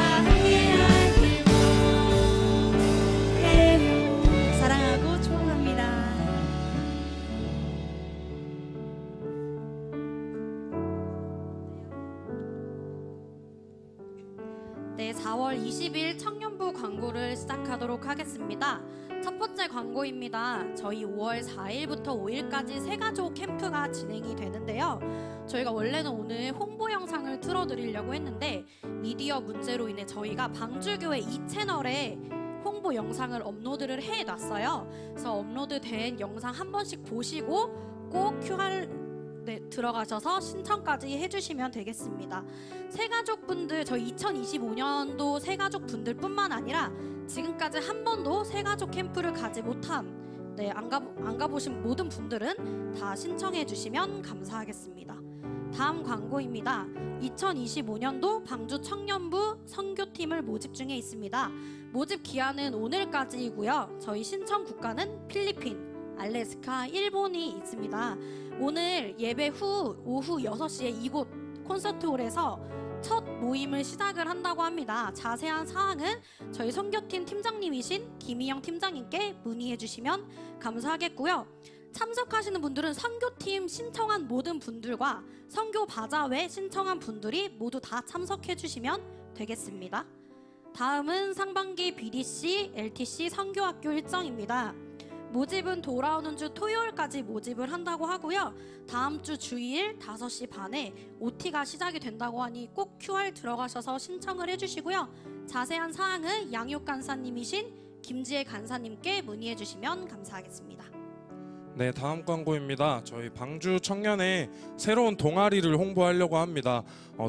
함께하길. 사랑하고 축복합니다. 네, 4월 20일 청년부 광고를 시작하도록 하겠습니다. 첫 번째 광고입니다. 저희 5월 4일부터 5일까지 새가족 캠프가 진행이 되는데요. 저희가 원래는 오늘 홍보 영상을 틀어드리려고 했는데 미디어 문제로 인해 저희가 방주교회 2채널에 홍보 영상을 업로드를 해놨어요. 그래서 업로드된 영상 한 번씩 보시고 꼭 QR 들어가셔서 신청까지 해주시면 되겠습니다. 새가족분들, 저희 2025년도 새가족분들 뿐만 아니라 지금까지 한 번도 새가족 캠프를 가지 못한 안 가보신 모든 분들은 다 신청해 주시면 감사하겠습니다. 다음 광고입니다. 2025년도 방주 청년부 선교팀을 모집 중에 있습니다. 모집 기한은 오늘까지이고요. 저희 신청 국가는 필리핀, 알래스카, 일본이 있습니다. 오늘 예배 후 오후 6시에 이곳 콘서트홀에서 첫 모임을 시작을 한다고 합니다. 자세한 사항은 저희 선교팀 팀장님이신 김희영 팀장님께 문의해 주시면 감사하겠고요. 참석하시는 분들은 선교팀 신청한 모든 분들과 선교 바자회 신청한 분들이 모두 다 참석해 주시면 되겠습니다. 다음은 상반기 BDC, LTC 선교학교 일정입니다. 모집은 돌아오는 주 토요일까지 모집을 한다고 하고요. 다음 주 주일 5시 반에 OT가 시작이 된다고 하니 꼭 QR 들어가셔서 신청을 해주시고요. 자세한 사항은 양육 간사님이신 김지혜 간사님께 문의해 주시면 감사하겠습니다. 네, 다음 광고입니다. 저희 방주 청년의 새로운 동아리를 홍보하려고 합니다.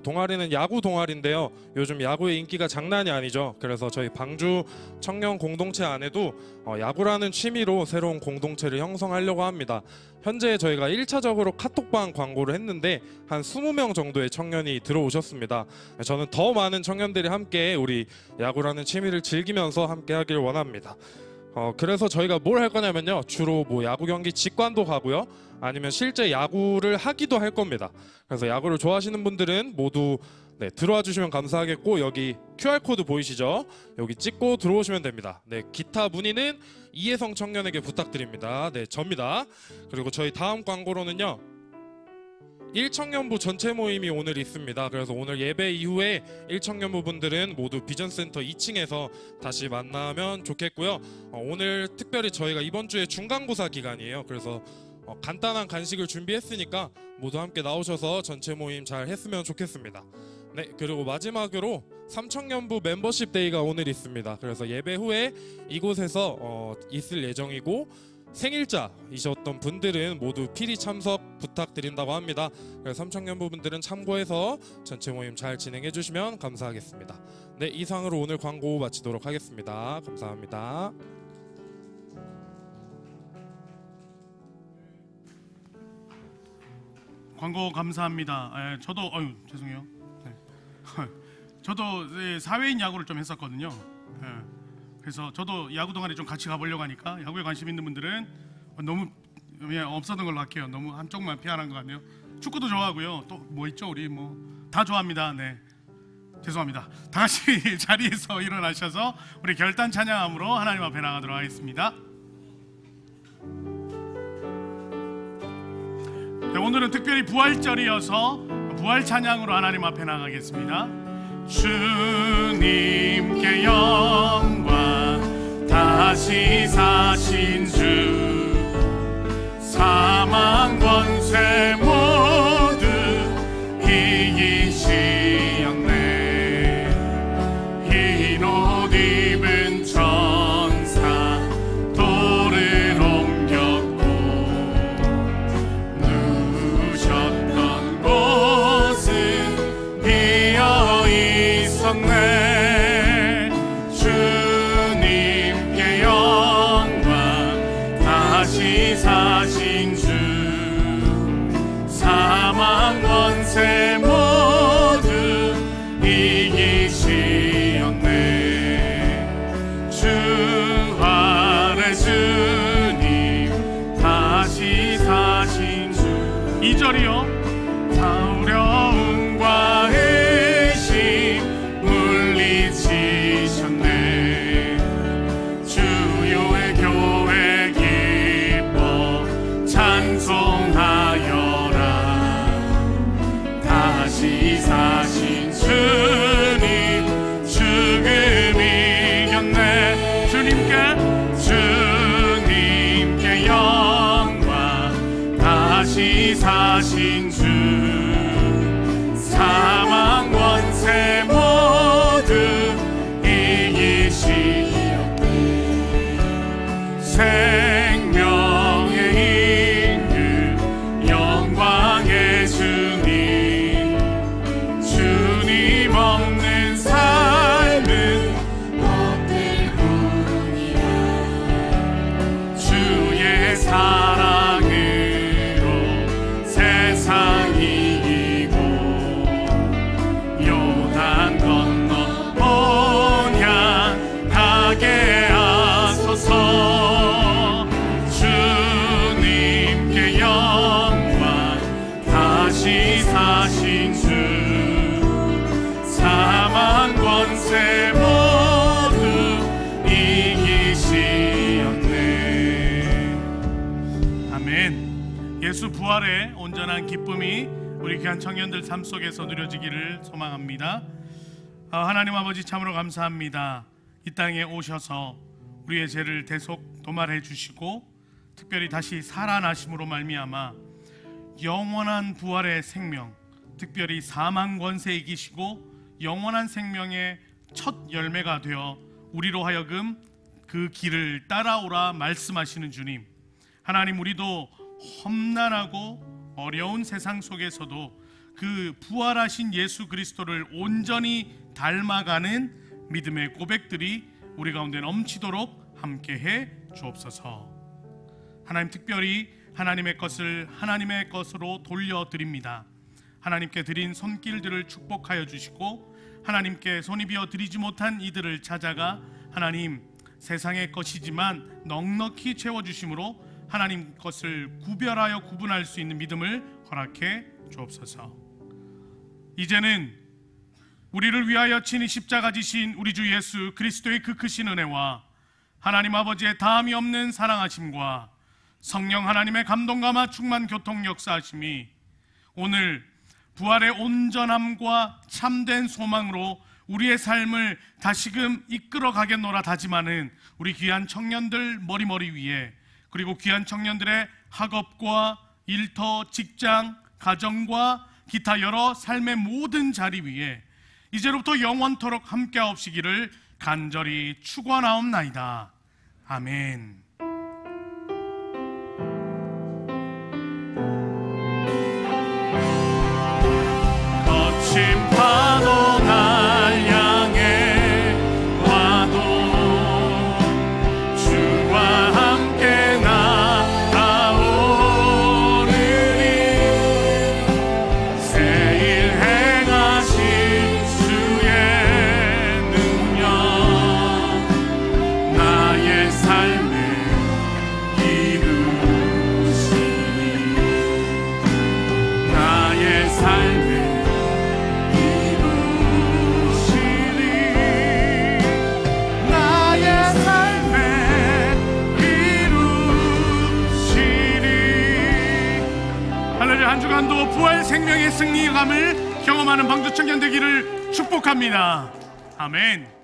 동아리는 야구 동아리인데요. 요즘 야구의 인기가 장난이 아니죠. 그래서 저희 방주 청년 공동체 안에도 야구라는 취미로 새로운 공동체를 형성하려고 합니다. 현재 저희가 1차적으로 카톡방 광고를 했는데 한 20명 정도의 청년이 들어오셨습니다. 저는 더 많은 청년들이 함께 우리 야구라는 취미를 즐기면서 함께 하길 원합니다. 그래서 저희가 뭘 할 거냐면요, 주로 뭐 야구 경기 직관도 가고요, 아니면 실제 야구를 하기도 할 겁니다. 그래서 야구를 좋아하시는 분들은 모두 들어와 주시면 감사하겠고, 여기 QR코드 보이시죠? 여기 찍고 들어오시면 됩니다. 기타 문의는 이혜성 청년에게 부탁드립니다. 접니다. 그리고 저희 다음 광고로는요, 1청년부 전체 모임이 오늘 있습니다. 그래서 오늘 예배 이후에 1청년부 분들은 모두 비전센터 2층에서 다시 만나면 좋겠고요. 오늘 특별히 저희가 이번 주에 중간고사 기간이에요. 그래서 간단한 간식을 준비했으니까 모두 함께 나오셔서 전체 모임 잘 했으면 좋겠습니다. 그리고 마지막으로 3청년부 멤버십 데이가 오늘 있습니다. 그래서 예배 후에 이곳에서 있을 예정이고, 생일자이셨던 분들은 모두 필히 참석 부탁드린다고 합니다. 그래서 3청년부 분들은 참고해서 전체 모임 잘 진행해 주시면 감사하겠습니다. 이상으로 오늘 광고 마치도록 하겠습니다. 감사합니다. 광고 감사합니다. 저도 죄송해요. 저도 사회인 야구를 좀 했었거든요. 그래서 저도 야구 동아리 좀 같이 가보려고 하니까, 야구에 관심 있는 분들은 너무 없었던 걸로 할게요. 너무 한쪽만 피하는 것 같네요. 축구도 좋아하고요. 또 뭐 있죠? 우리 뭐 다 좋아합니다. 죄송합니다. 다 같이 자리에서 일어나셔서 우리 결단 찬양함으로 하나님 앞에 나가도록 하겠습니다. 오늘은 특별히 부활절이어서 부활 찬양으로 하나님 앞에 나가겠습니다. 주님께 영광, 다시 사신 주, 사망 권세 모두 이기시었네. 흰 옷 입은 천사 돌을 옮겼고, 누우셨던 곳은 비어 있었네. 주님께 영광, 다시 사신 주, 사망 권세 모두 이기시었네. 주활의 주님, 다시 사신 주. 2절이요. 어려움과 의심 물리치셨네. 주요의 교회 기뻐 찬송하여라. 다시 사신 주님, 죽음 이겼네. 주님께 영광, 다시 사신 주, 사망 권세 모두 이기시었네. 생명의 임금, 영광의 주님, 주님 없는 삶은 어떨 뿐이야. 주의 사랑으로 세상 이기고, 요단 예수 부활의 온전한 기쁨이 우리 귀한 청년들 삶 속에서 누려지기를 소망합니다. 하나님 아버지 참으로 감사합니다. 이 땅에 오셔서 우리의 죄를 대속 도말해 주시고 특별히 다시 살아나심으로 말미암아 영원한 부활의 생명, 특별히 사망 권세 이기시고 영원한 생명의 첫 열매가 되어 우리로 하여금 그 길을 따라오라 말씀하시는 주님, 하나님, 우리도 험난하고 어려운 세상 속에서도 그 부활하신 예수 그리스도를 온전히 닮아가는 믿음의 고백들이 우리 가운데 넘치도록 함께해 주옵소서. 하나님, 특별히 하나님의 것을 하나님의 것으로 돌려드립니다. 하나님께 드린 손길들을 축복하여 주시고 하나님께 손이 비어 드리지 못한 이들을 찾아가 하나님, 세상의 것이지만 넉넉히 채워주심으로 하나님 것을 구별하여 구분할 수 있는 믿음을 허락해 주옵소서. 이제는 우리를 위하여 친히 십자가 지신 우리 주 예수 그리스도의 그 크신 은혜와 하나님 아버지의 다함이 없는 사랑하심과 성령 하나님의 감동감화 충만 교통 역사하심이 오늘 부활의 온전함과 참된 소망으로 우리의 삶을 다시금 이끌어가겠노라 다짐하는 우리 귀한 청년들 머리머리 위에, 그리고 귀한 청년들의 학업과 일터, 직장, 가정과 기타 여러 삶의 모든 자리 위에 이제로부터 영원토록 함께하옵시기를 간절히 축원하옵나이다. 아멘. 거친 파도 날 향해 와도 주와 함께 나아오르니 새일 행하신 주의 능력 나의 삶에 이루시니 나의 삶에 한 주간도 부활 생명의 승리감을 경험하는 방주 청년 되기를 축복합니다. 아멘.